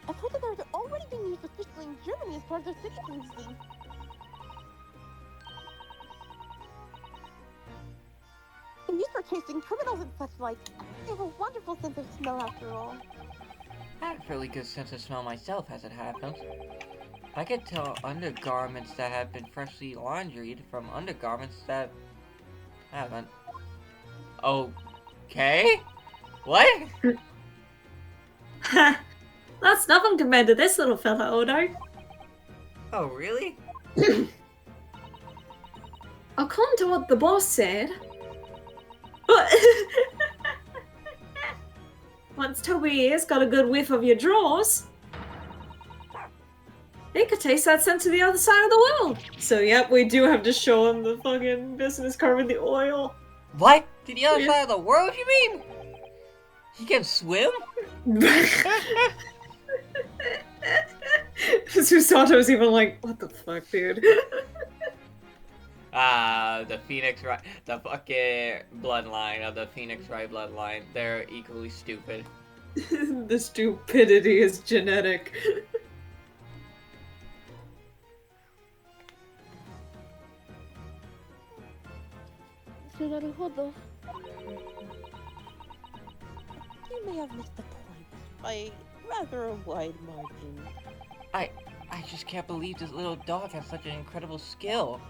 I've heard that they're already being used officially in Germany as part of their city policing. And used for chasing criminals and such like. They have a wonderful sense of smell after all. I have a fairly good sense of smell myself, as it happens. I can tell undergarments that have been freshly laundried from undergarments that haven't. Okay? What? That's nothing compared to this little fella, Odo. Oh, really? According to what the boss said... Once Toby here's got a good whiff of your drawers, he could taste that scent to the other side of the world. So yep, we do have to show him the fucking business card with the oil. What? To the other side of the world, you mean? He can swim? Susato's even like, what the fuck, dude? The Phoenix Wright, the fucking bloodline of the Phoenix Wright bloodline, they're equally stupid. The stupidity is genetic. You may have missed the point by rather a wide margin. I just can't believe this little dog has such an incredible skill.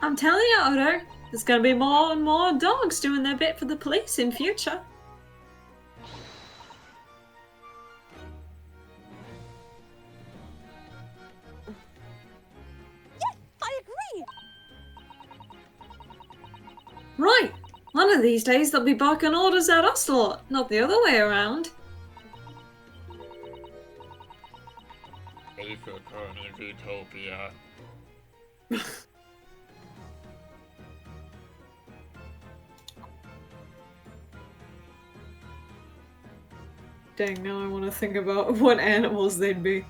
I'm telling you, Odo, there's gonna be more and more dogs doing their bit for the police in future. Yes, I agree! Right, one of these days they'll be barking orders at us lot, not the other way around. Please return to Utopia. Dang, now I want to think about what animals they'd be.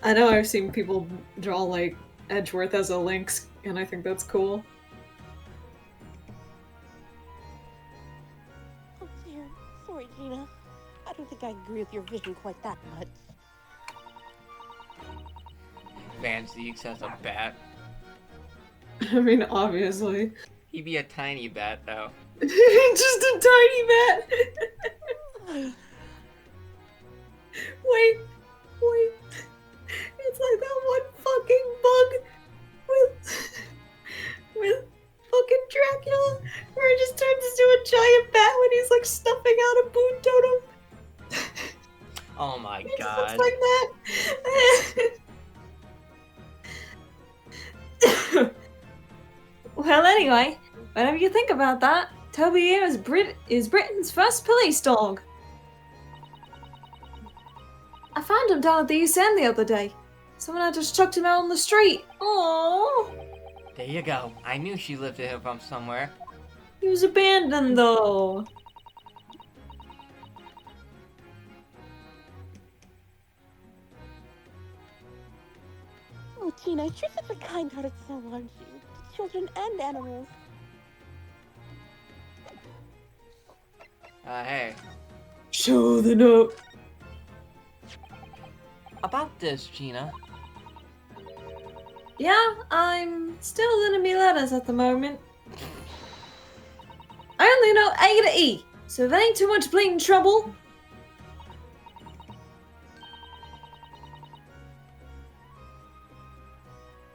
I know I've seen people draw, like, Edgeworth as a lynx, and I think that's cool. Oh dear. Sorry, Gina. I don't think I agree with your vision quite that much. Van Zeeks has a bat. I mean, obviously. He'd be a tiny bat, though. Just a tiny bat! moon totem. Oh my It just god. looks like that. Well, anyway, whatever you think about that, Toby here is Britain's first police dog. I found him down at the East End the other day. Someone had just chucked him out on the street. Aww. There you go. I knew she lifted him from somewhere. He was abandoned though. Oh, Gina, you're such a kind-hearted soul, aren't you? To children and animals. Hey. Show the note. About this, Gina. Yeah, I'm still learning me letters at the moment. I only know A to E, so if it ain't too much bleeding trouble.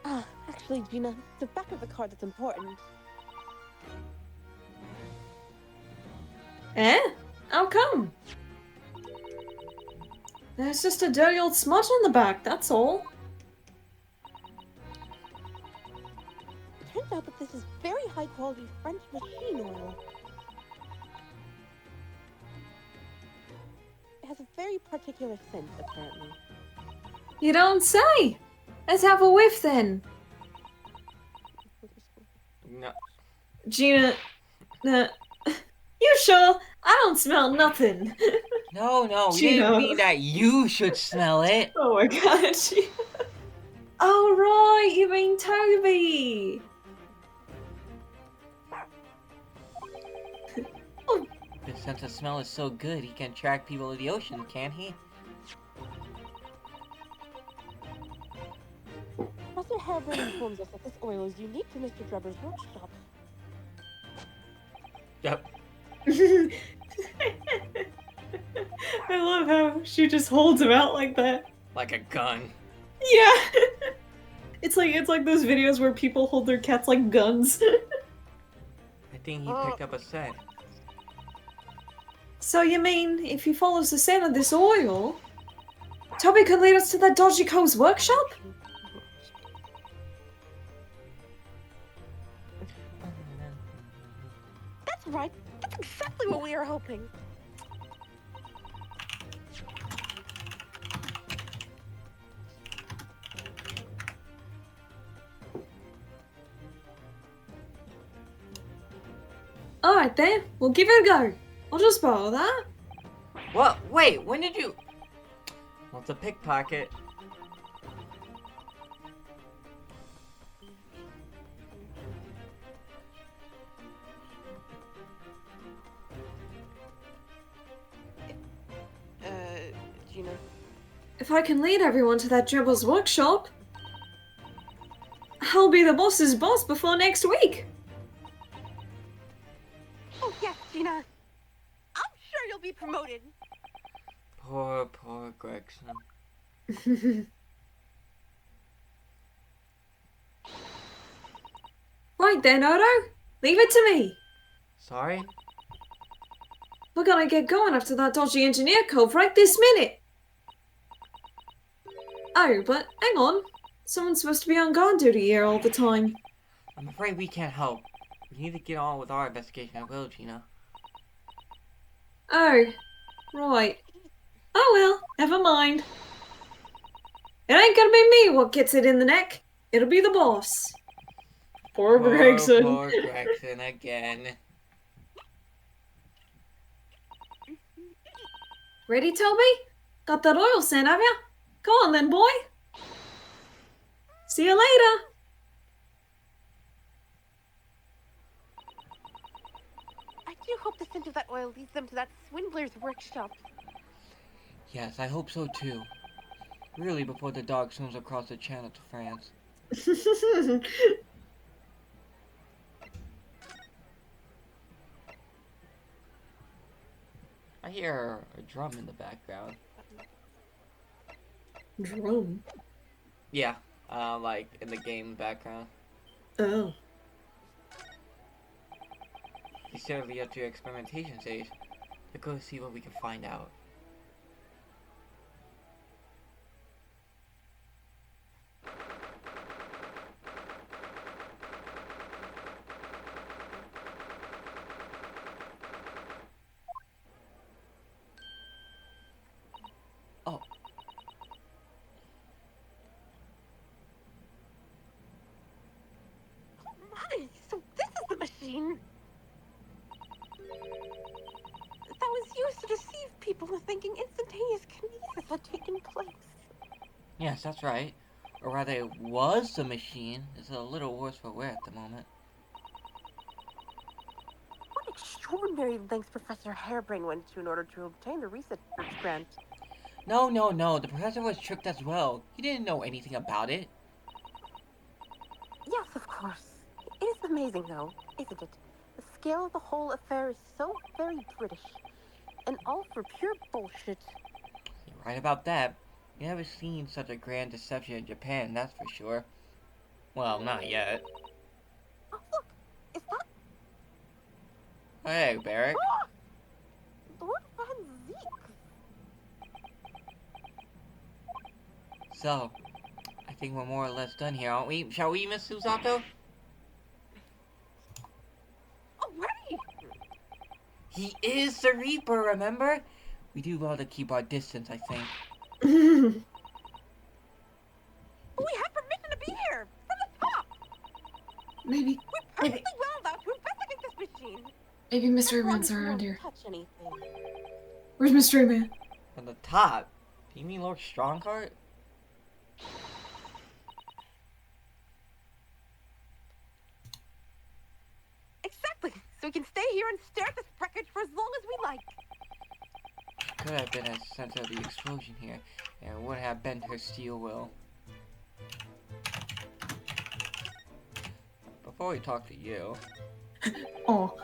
Ah, actually, Gina, the back of the card that's important. Eh? How come? There's just a dirty old smudge on the back, that's all. It turns out that this is very high-quality French machine oil. It has a very particular scent, apparently. You don't say! Let's have a whiff then. No. Gina, you sure? I don't smell nothing. No, we Gina. didn't mean that you should smell it. Oh my god, Gina. Oh right, you mean Toby. His sense of smell is so good, he can track people to the ocean, can't he? Professor Harburn informs us that this oil is unique to Mr. Drebber's workshop. Yep. I love how she just holds him out like that. Like a gun. Yeah. It's like those videos where people hold their cats like guns. I think he picked up a scent. So you mean if he follows the scent of this oil, Toby could lead us to that dodgy Co's workshop? That's right. That's exactly what we are hoping. Alright then, we'll give it a go. I'll just borrow that. What? Wait, when did you... Well, it's a pickpocket. Gina. If I can lead everyone to that Dribble's workshop, I'll be the boss's boss before next week. Oh, yes, Gina. I'm sure you'll be promoted. Poor Gregson. Right then, Odo. Leave it to me. Sorry? We're gonna get going after that dodgy engineer cove right this minute. Oh, but hang on. Someone's supposed to be on guard duty here all the time. I'm afraid we can't help. We need to get on with our investigation at will, Gina. Oh, right. Oh well, never mind. It ain't gonna be me what gets it in the neck. It'll be the boss. Poor Gregson. Poor Gregson again. Ready, Toby? Got that oil scent, have ya? Go on then, boy. See you later. I do hope the scent of that oil leads them to that swindler's workshop. Yes, I hope so too. Really, before the dog swims across the channel to France. I hear a drum in the background. Drum? Yeah, like in the game background. Oh. He's certainly up to your experimentation stage. Let's go see what we can find out. Oh. My, so this is the machine that was used to deceive people into thinking instantaneous kinesis had taken place. Yes, that's right. Or rather, it was the machine. It's a little worse for wear at the moment. What extraordinary lengths Professor Harebrain went to in order to obtain the research grant. No, no, no. The professor was tricked as well. He didn't know anything about it. Yes, of course. It is amazing, though, isn't it? The scale of the whole affair is so very British. And all for pure bullshit. You're right about that. You never seen such a grand deception in Japan, that's for sure. Well, not yet. Oh, look! Is that Hey, Barrick. Lord Van Zeek? So, I think we're more or less done here, aren't we? Shall we, Miss Susato? Already? He is the Reaper, remember? We do well to keep our distance, I think. We have permission to be here! From the top! Maybe We're perfectly well allowed to investigate this machine! maybe Mr. As long Rayman's as we around don't here. touch anything. Where's Mr. Rayman? On the top? Do you mean Lord Strongheart? Exactly! So we can stay here and stare at this wreckage for as long as we like. Could have been a center of the explosion here, and would have bent her steel will. Before we talk to you, Oh.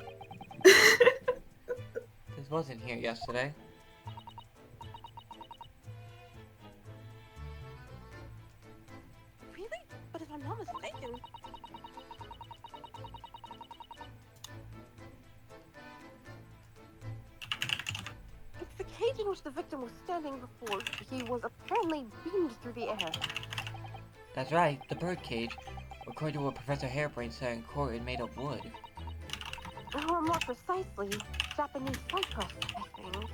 this wasn't here yesterday. Really? But if I'm not mistaken... It's the cage in which the victim was standing before he was apparently beamed through the air. That's right, the birdcage. According to what Professor Harebrain said in court, it made of wood. Or more precisely, Japanese cypress, I think.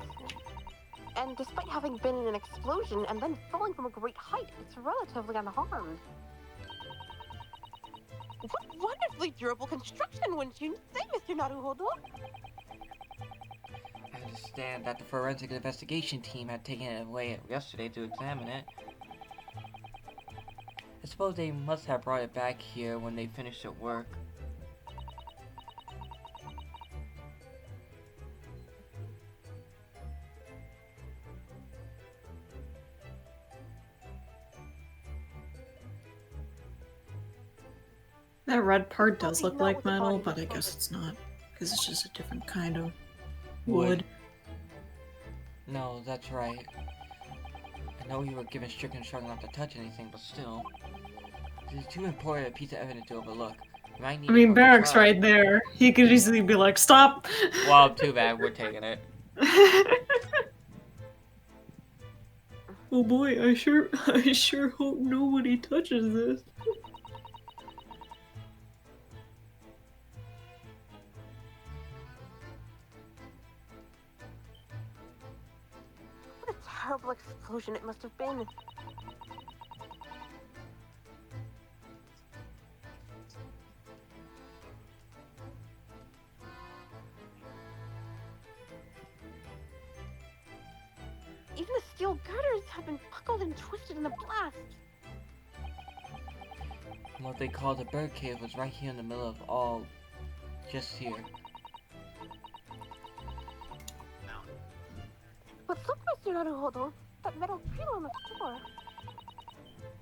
And despite having been in an explosion and then falling from a great height, it's relatively unharmed. What wonderfully durable construction, wouldn't you say, Mr. Naruhodo? I understand that the forensic investigation team had taken it away yesterday to examine it. I suppose they must have brought it back here when they finished their work. That red part does look Probably not like what the metal, body but I looks guess like. it's not. Because it's just a different kind of Wood. wood. No, that's right. I know you were given strict instruction not to touch anything, but still. This is too important a piece of evidence to overlook. You might need I it mean, for the Barrack's trial. right there. He could easily be like, stop! Well, too bad, we're taking it. Oh boy, I sure hope nobody touches this. What a terrible explosion it must have been. Even the steel girders have been buckled and twisted in the blast. What they call the birdcage was right here in the middle of all, just here. But look, Mr. Naruhodo, that metal grill on the floor.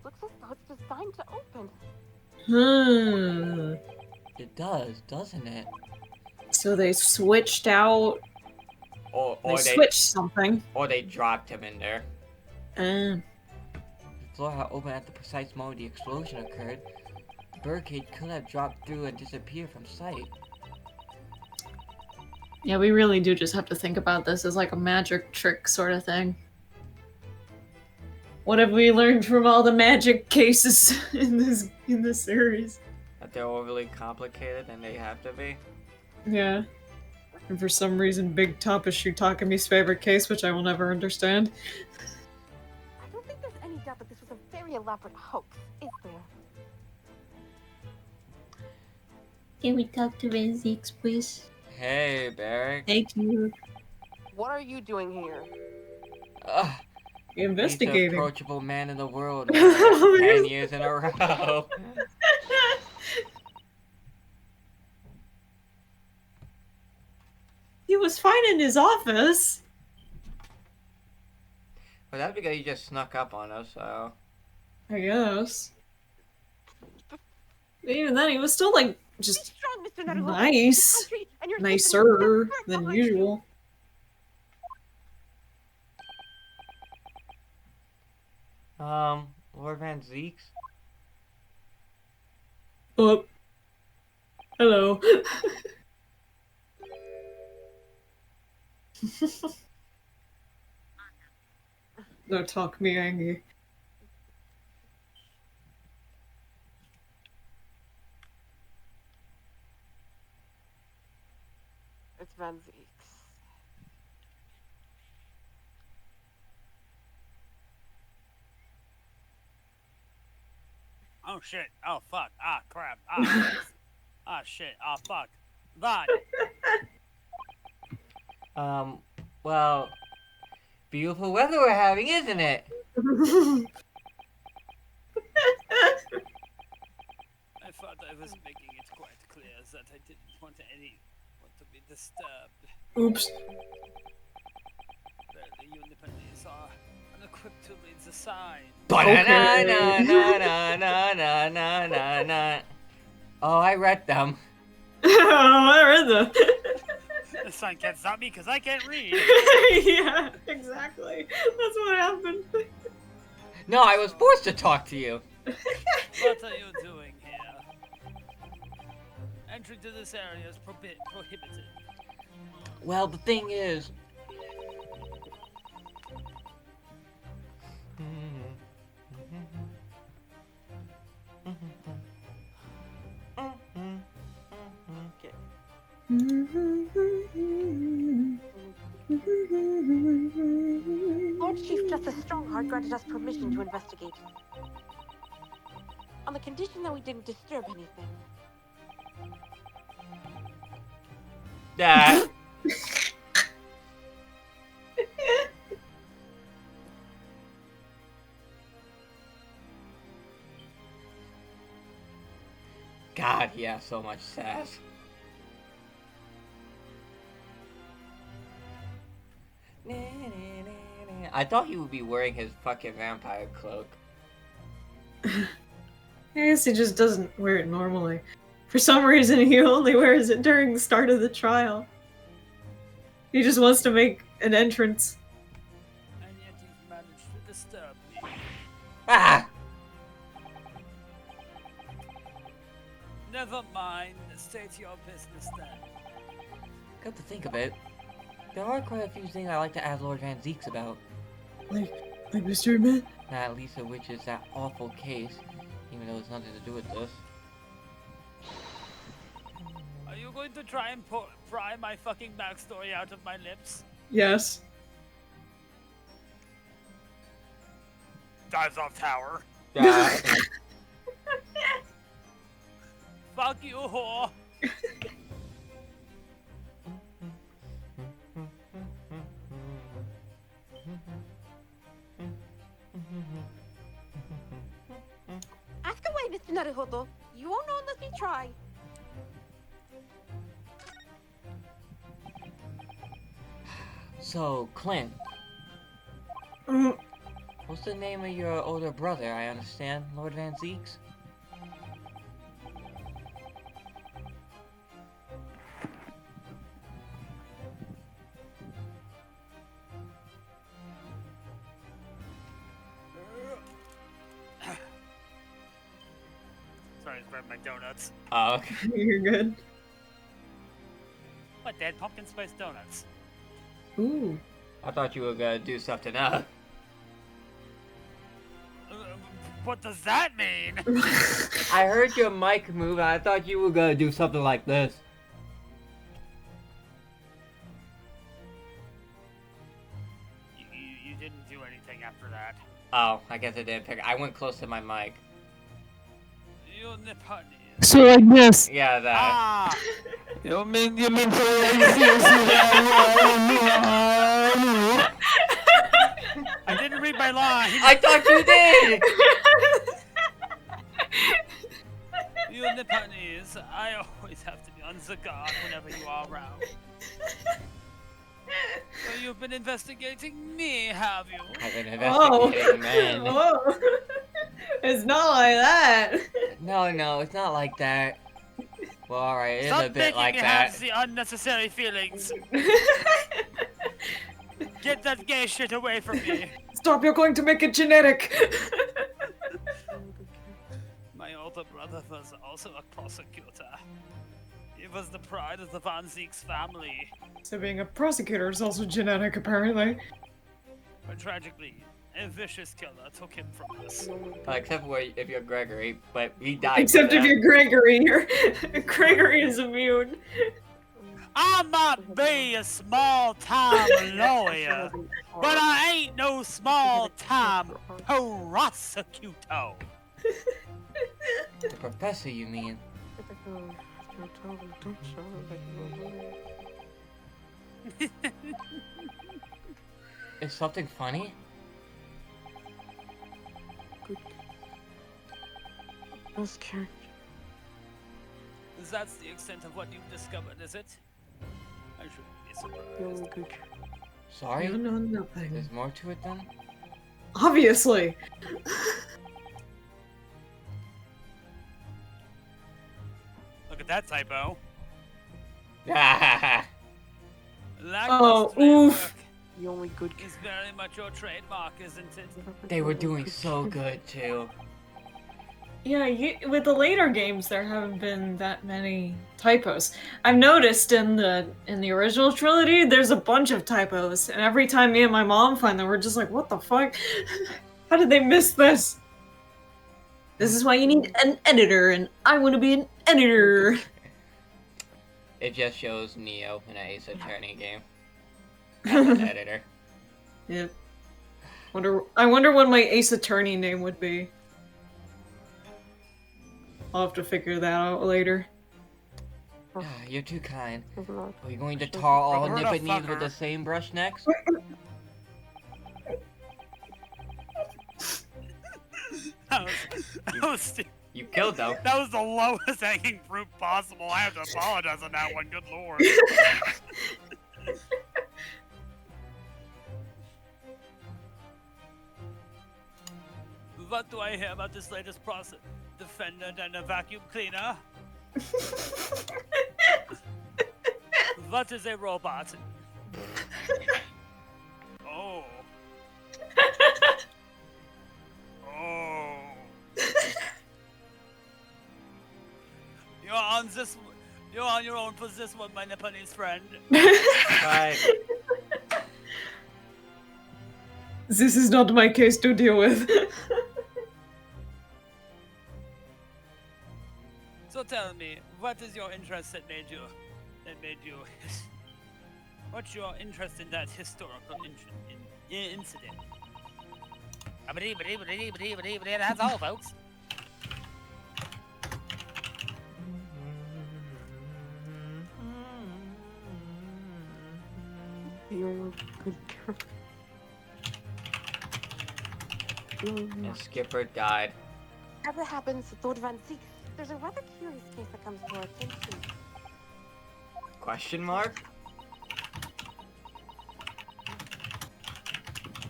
Looks as though it's designed to open. It does, doesn't it? So they switched out. They switched something. Or they dropped him in there. Uh, The floor had opened at the precise moment the explosion occurred. The birdcage could have dropped through and disappeared from sight. Yeah, we really do just have to think about this as like a magic trick sort of thing. What have we learned from all the magic cases in this series? That they're overly complicated and they have to be. Yeah. And for some reason, Big Top is Shutakami's favorite case, which I will never understand. I don't think there's any doubt that this was a very elaborate hoax, is there? Can we talk to Renzix, please? Hey, Barrick. Thank you. What are you doing here? Ugh, he's the Investigating. approachable man in the world. Man. 10 years in a row. He was fine in his office. Well, that's because he just snuck up on us, so. I guess. Even then, he was still like Be just strong, Mr. Naruto. nice, Country and your nicer citizens than behind you. usual. Lord Van Zeeks? Oh, hello. Don't talk me angry. It's Van Zeeks. Oh shit. Oh fuck. Ah crap. Ah. Ah shit. Ah fuck. That. Well, beautiful weather we're having, isn't it? I thought I was making it quite clear that I didn't want anyone to be disturbed. Oops. The Unipennies are unequipped to read the sign. Ba-na-na-na-na-na-na-na-na-na. Oh, I read them. Oh, I read them. The sign can't stop me because I can't read. Yeah, exactly. That's what happened. No, I was forced to talk to you. What are you doing here? Entry to this area is prohibited. Well, the thing is... Okay. Lord Chief Justice Strongheart granted us permission to investigate. On the condition that we didn't disturb anything. That. God, he has so much sass. I thought he would be wearing his fucking vampire cloak. I guess he just doesn't wear it normally. For some reason, he only wears it during the start of the trial. He just wants to make an entrance. And yet you've managed to disturb me. Ah! Never mind. State your business then. Come to think of it, there are quite a few things I like to ask Lord Van Zeeks about. Like Mr. Man? Not least of which is that awful case, even though it's nothing to do with this. Are you going to try and pry my fucking backstory out of my lips? Yes. Dives off tower. Yeah. Fuck you, whore. Ask away, Mr. Naruhodo. You won't know unless you try. So, Clint, Mm, what's the name of your older brother? I understand, Lord Van Zeeks? Sorry, I was grabbing my donuts. Oh, okay. You're good. What, they had pumpkin spice donuts? Ooh. I thought you were gonna do something else. What does that mean? I heard your mic move, and I thought you were gonna do something like this. You didn't do anything after that. Oh, I guess I didn't pick. I went close to my mic. You Nippon. So like this. Yeah, that. Ah! You mean so like I didn't read my line. I thought you did. You Nipponese, I always have to be on the guard whenever you are around. So you've been investigating me, have you? I've been investigating men. Oh. It's not like that. No, it's not like that. Well, alright, it is Stop a bit making like me that. have the unnecessary feelings. Get that gay shit away from me. Stop, you're going to make it genetic. My older brother was also a prosecutor. He was the pride of the Von Zeek's family. So being a prosecutor is also genetic, apparently. But tragically, a vicious killer took him from us. Except for if you're Gregory, but he died. Except for if that. you're Gregory, Gregory is immune. I might be a small-time lawyer, but I ain't no small-time prosecutor. The professor, you mean? Is something funny? Those characters. That's the extent of what you've discovered, is it? I shouldn't be surprised. Sorry? No, nothing. There's more to it then? Obviously. Look at that typo. Ah, Oh, oof. The only good Is very much your trademark, isn't it? they were doing so good too. Yeah, with the later games, there haven't been that many typos. I've noticed in the original trilogy, there's a bunch of typos, and every time me and my mom find them, we're just like, "What the fuck? How did they miss this?" This is why you need an editor, and I want to be an editor. It just shows Neo in an Ace Attorney game. As an editor. Yep. I wonder what my Ace Attorney name would be. I'll have to figure that out later. Ah, you're too kind. is not. Are we going to tar all Roberta, Nipponese with fucker. the same brush next? That was You killed them. that was the lowest hanging fruit possible. I have to apologize on that one. Good lord. What do I hear about this latest process? Defendant and a vacuum cleaner? What is a robot? Oh. Oh. You're on your own for this one, my Nepalese friend. Bye. This is not my case to deal with. So tell me, what is your interest that made you what's your interest in that historical incident? That's all, folks. The only good character. And Skipper died. As it happens, Lord Van Zeek, there's a rather curious case that comes to our attention. Question mark?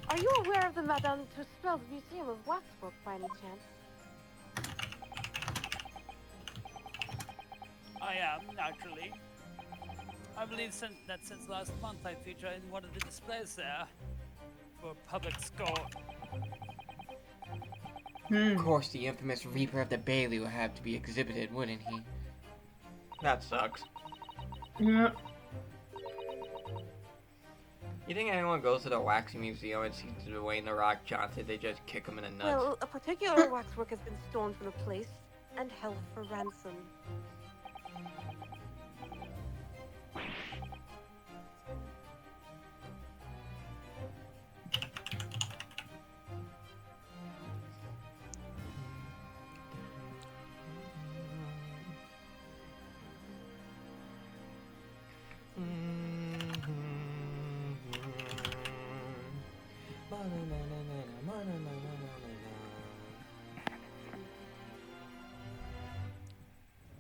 Are you aware of the Madame Tussauds Museum of Waxwork by any chance? I am, naturally. I believe since last month I feature in one of the displays there for public scorn. Of course, the infamous Reaper of the Bailey would have to be exhibited, wouldn't he? That sucks. Yeah. You think anyone goes to the wax museum and sees Dwayne The Rock Johnson, they just kick him in the nuts? Well, a particular waxwork has been stolen from the place and held for ransom.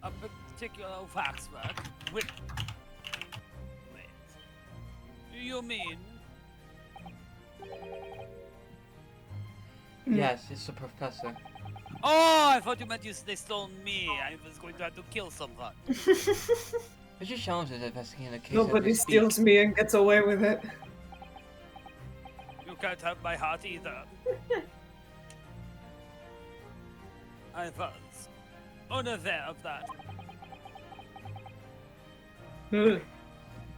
A particular waxwork with... Wait. You mean... Yes, it's the professor. Oh, I thought you meant they stole me. I was going to have to kill someone. Mr. Jones is investigating the case. Nobody as we steals speak. me and gets away with it. You can't have my heart either. I was unaware of that.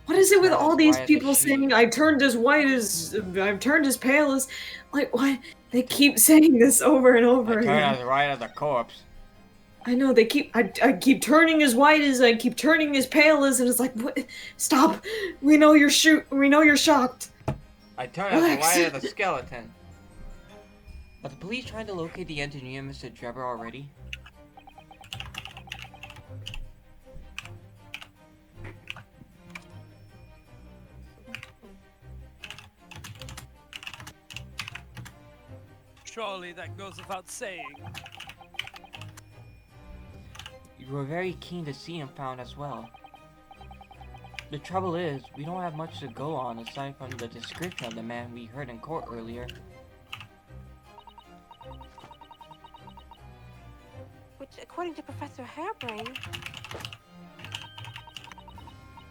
What is it with That's all these why it's people a saying she. I've turned as white as I've turned as pale as like why they keep saying this over and over I turn again. as right as a corpse. I know they keep I keep turning as white as I keep turning as pale as and it's like what stop. We know you're shocked. I turn as Relax. white as a skeleton. Are the police trying to locate the engineer, Mr. Drebber, already? Surely that goes without saying. You were very keen to see him found as well. The trouble is, we don't have much to go on aside from the description of the man we heard in court earlier. Which, according to Professor Hairbrain,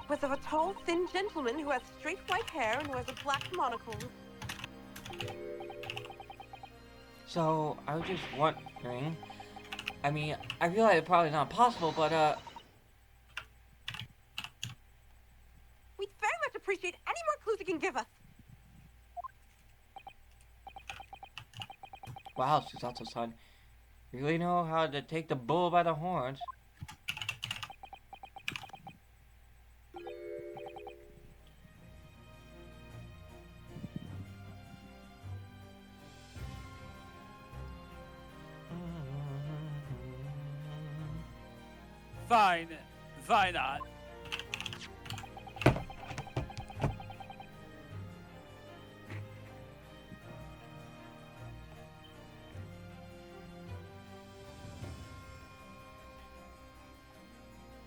was of a tall, thin gentleman who has straight white hair and who has a black monocle. So, I was just wondering... I mean, I realize it's probably not possible, but, We'd very much appreciate any more clues you can give us. wow, Susato-san. You really know how to take the bull by the horns. Fine. Why not?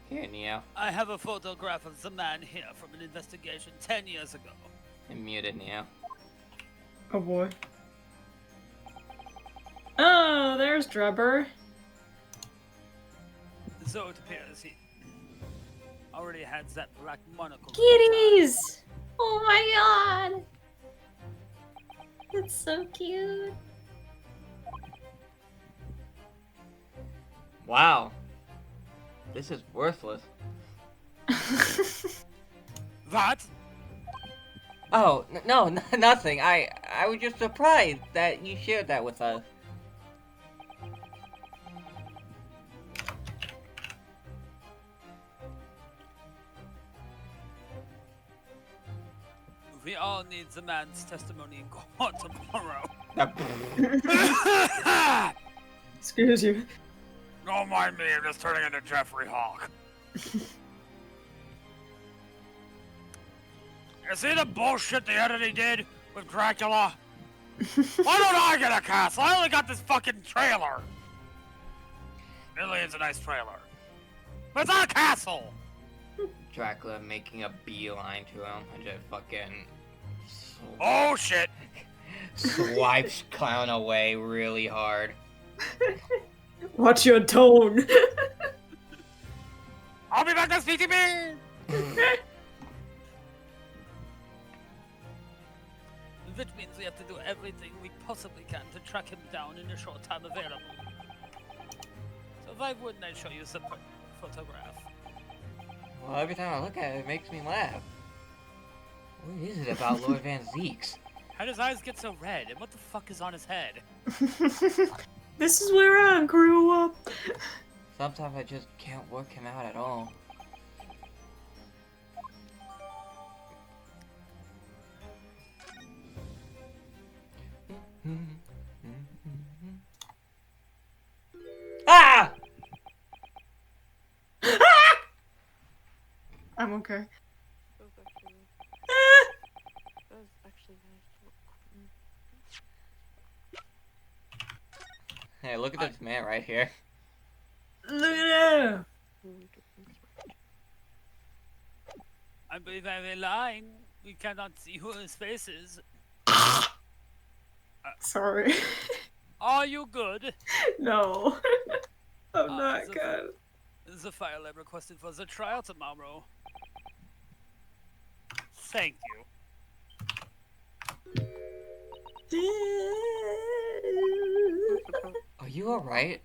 Here, Neo. I have a photograph of the man here from an investigation 10 years ago. I'm muted, Neo. Oh boy. Oh, there's Drebber. So it appears he already had that black monocle. Kitties! Oh my god! It's so cute. Wow. This is worthless. What? Oh, no, nothing. I was just surprised that you shared that with us. We all need the man's testimony in court tomorrow. Excuse you. Don't mind me, I'm just turning into Jeffrey Hawk. You see the bullshit the editing did with Dracula? Why don't I get a castle? I only got this fucking trailer. Italy is a nice trailer. But it's not a castle! Dracula making a beeline to him and just fucking Oh shit! swipes clown away really hard. Watch your tone. I'll be back to CTV! Which means we have to do everything we possibly can to track him down in the short time available. So why wouldn't I show you some photograph? Well, every time I look at it, it makes me laugh. What is it about Lord Van Zeeks? How does his eyes get so red? And what the fuck is on his head? This is where I grew up. Sometimes I just can't work him out at all. Ah! I'm okay. That was actually Hey, look at this man right here. Look at that. I believe I'm lying. We cannot see who his face is. Sorry. Are you good? No. I'm Ah, not the- good. The file I requested for the trial tomorrow. Thank you. Are you alright?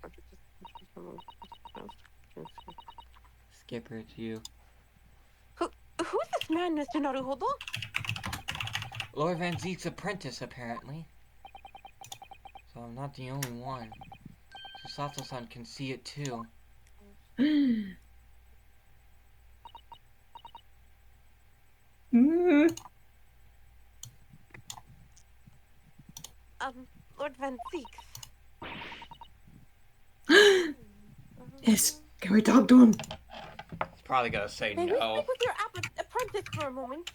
Skipper, it's you. Who's this man, Mr. Naruhodo? Lord Van Zeek's apprentice, apparently. So I'm not the only one. Susato-san can see it too. Lord Van Zeek. Yes, can we talk to him? He's probably gonna say May we no. speak with your apprentice for a moment?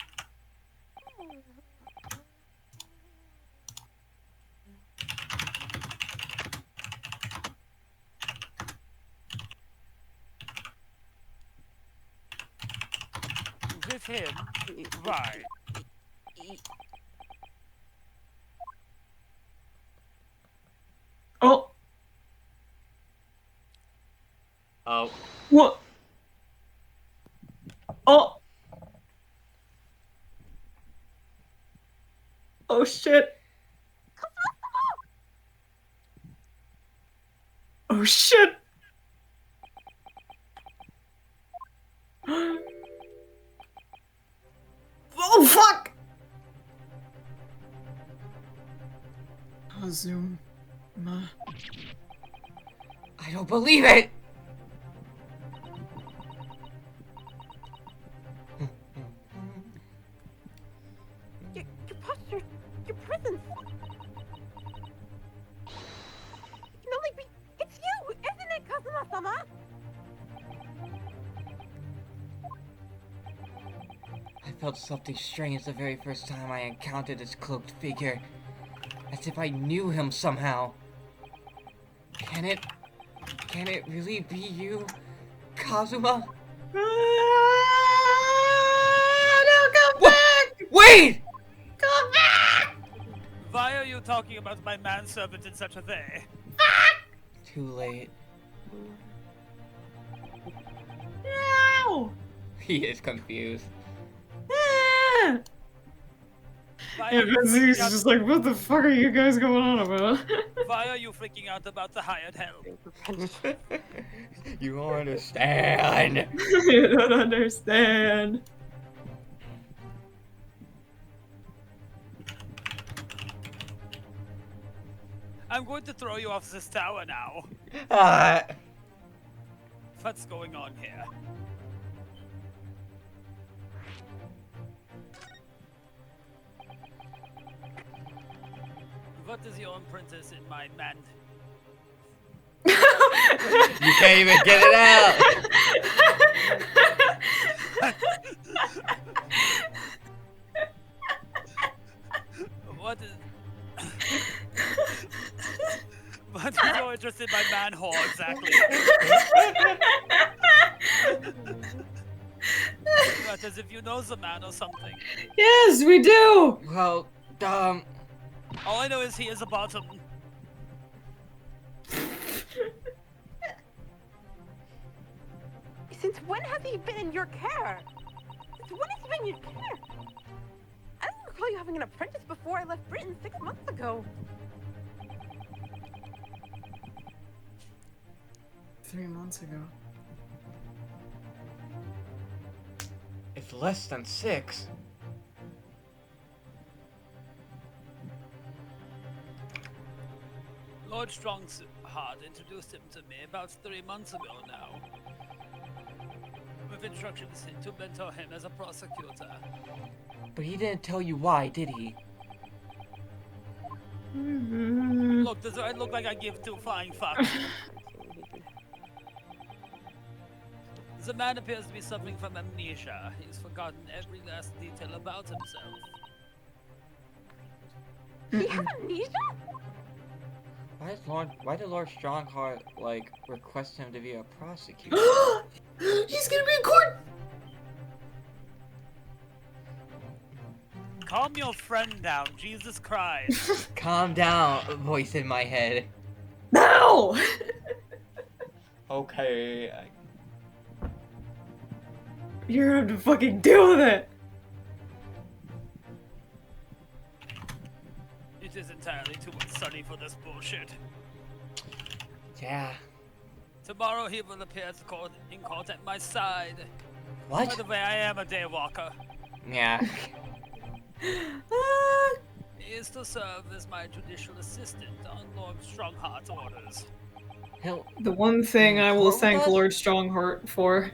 With him, right? Oh, Oh. what? Oh. Oh shit. Oh shit. Oh fuck. Kazuma. I don't believe it! Your posture, your presence. It can only be. It's you, isn't it, Kazuma-sama? I felt something strange the very first time I encountered this cloaked figure. As if I knew him somehow. Can it really be you, Kazuma? No, come What? back! Wait! Come back! Why are you talking about my manservant in such a way? Too late. No! He is confused. Ah! Why Yeah, are you Van freaking Zeke's out- just like, what the fuck are you guys going on about? Why are you freaking out about the hired help? You don't understand. You don't understand. I'm going to throw you off this tower now. Ah. What's going on here? What is your apprentice in my man? You can't even get it out. What is... What is your interest in my man whore exactly? Not as if you know the man or something. Yes, we do! Well, All I know is he is a bottom. Since when has he been in your care? Since when has he been in your care? I don't recall you having an apprentice before I left Britain 6 months ago. 3 months ago. it's less than 6. Lord Strongheart introduced him to me about 3 months ago now, with instructions to mentor him as a prosecutor. But he didn't tell you why, did he? Look, does I look like I give two flying fucks? The man appears to be suffering from amnesia. He's forgotten every last detail about himself. He has amnesia? Why did Lord Strongheart, like, request him to be a prosecutor? He's gonna be in court! Calm your friend down, Jesus Christ. Calm down, voice in my head. No! Okay. You're gonna have to fucking deal with it! It is entirely too sunny for this bullshit. Yeah. Tomorrow he will appear in court at my side. By What? the way, I am a daywalker. Yeah. He is to serve as my judicial assistant on Lord Strongheart's orders. He'll. The one thing I will Court with thank us? Lord Strongheart for.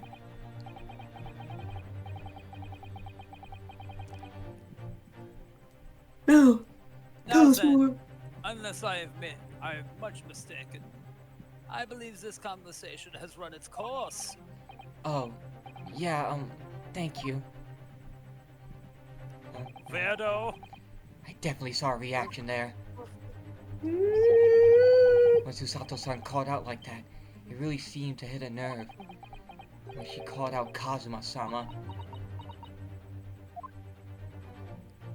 No! Now Tell us then, more! unless I admit I am much mistaken, I believe this conversation has run its course. Oh. Yeah, thank you. Weirdo. I definitely saw a reaction there. When Susato-san called out like that, it really seemed to hit a nerve. When she called out Kazuma-sama.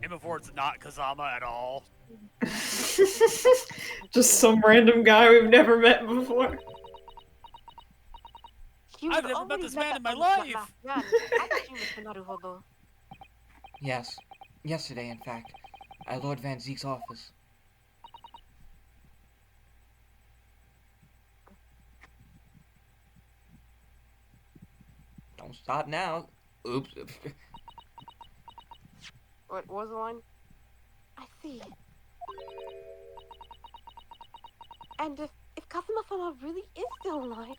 And before it's not Kazama at all. Just some random guy we've never met before. I've never met this man in my life. Yes. Yesterday, in fact. At Lord Van Zeke's office. Don't stop now. Oops. What was the line? I see. And if Kazuma-sama really is still alive,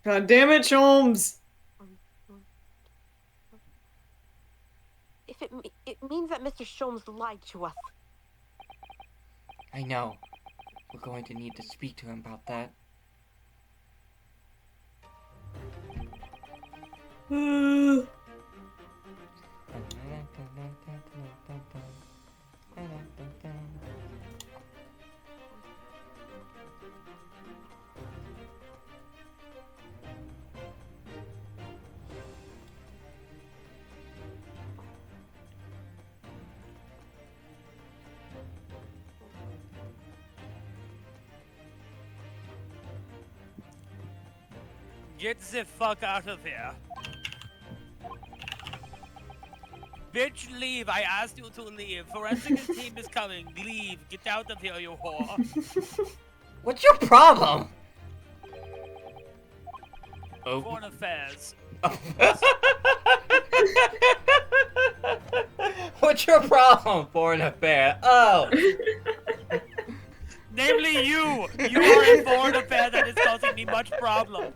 God damn it, Sholmes! if it means that Mr. Sholmes lied to us. I know. We're going to need to speak to him about that. Get the fuck out of here. Bitch, leave. I asked you to leave. Forensic team is coming. Leave. Get out of here, you whore. What's your problem? Oh. Foreign affairs. What's your problem, foreign affair? Oh. Namely you! You are a foreign affair that is causing me much problem.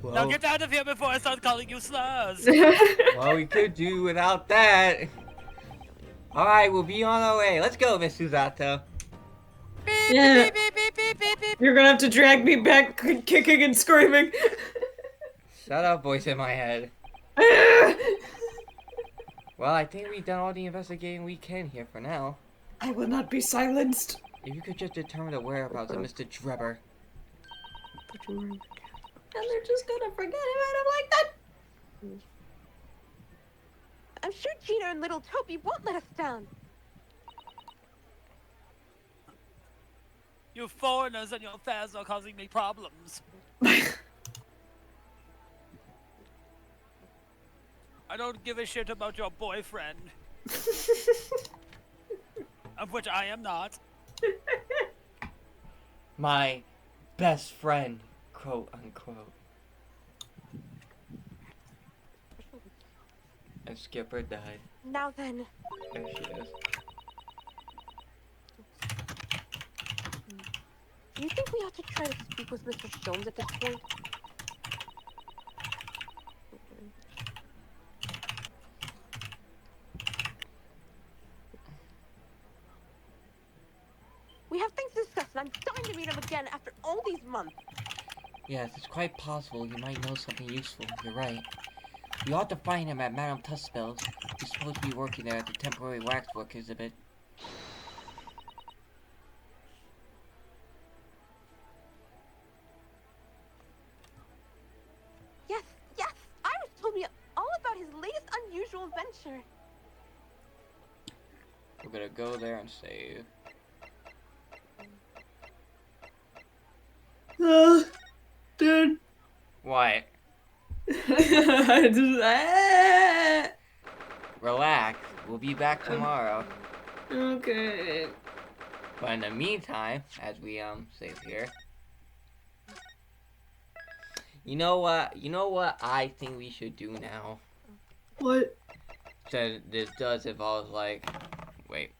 Well, Now get out of here before I start calling you slurs. well, we could do without that. Alright, we'll be on our way. Let's go, Miss Susato. Yeah. You're gonna have to drag me back, kicking and screaming. Shut up, voice in my head. Well, I think we've done all the investigating we can here for now. I will not be silenced. If you could just determine the whereabouts of Mr. Drebber. And they're just gonna forget about him like that. I'm sure Gina and little Toby won't let us down. You foreigners and your affairs are causing me problems. I don't give a shit about your boyfriend. Of which I am not. My best friend, quote unquote. And Skipper died. Now then. There she is. Do you think we ought to try to speak with Mr. Jones at this point? We have things to discuss, and I'm dying to meet him again after all these months. Yes, it's quite possible you might know something useful. You're right. We ought to find him at Madame Tussbell's. He's supposed to be working there at the temporary waxwork exhibit. Yes, yes! Iris told me all about his latest unusual venture. We're gonna go there and save. Dude. What? Relax. We'll be back tomorrow. Okay. But in the meantime, as we save here. You know what? You know what I think we should do now? What? So this does involve like, wait.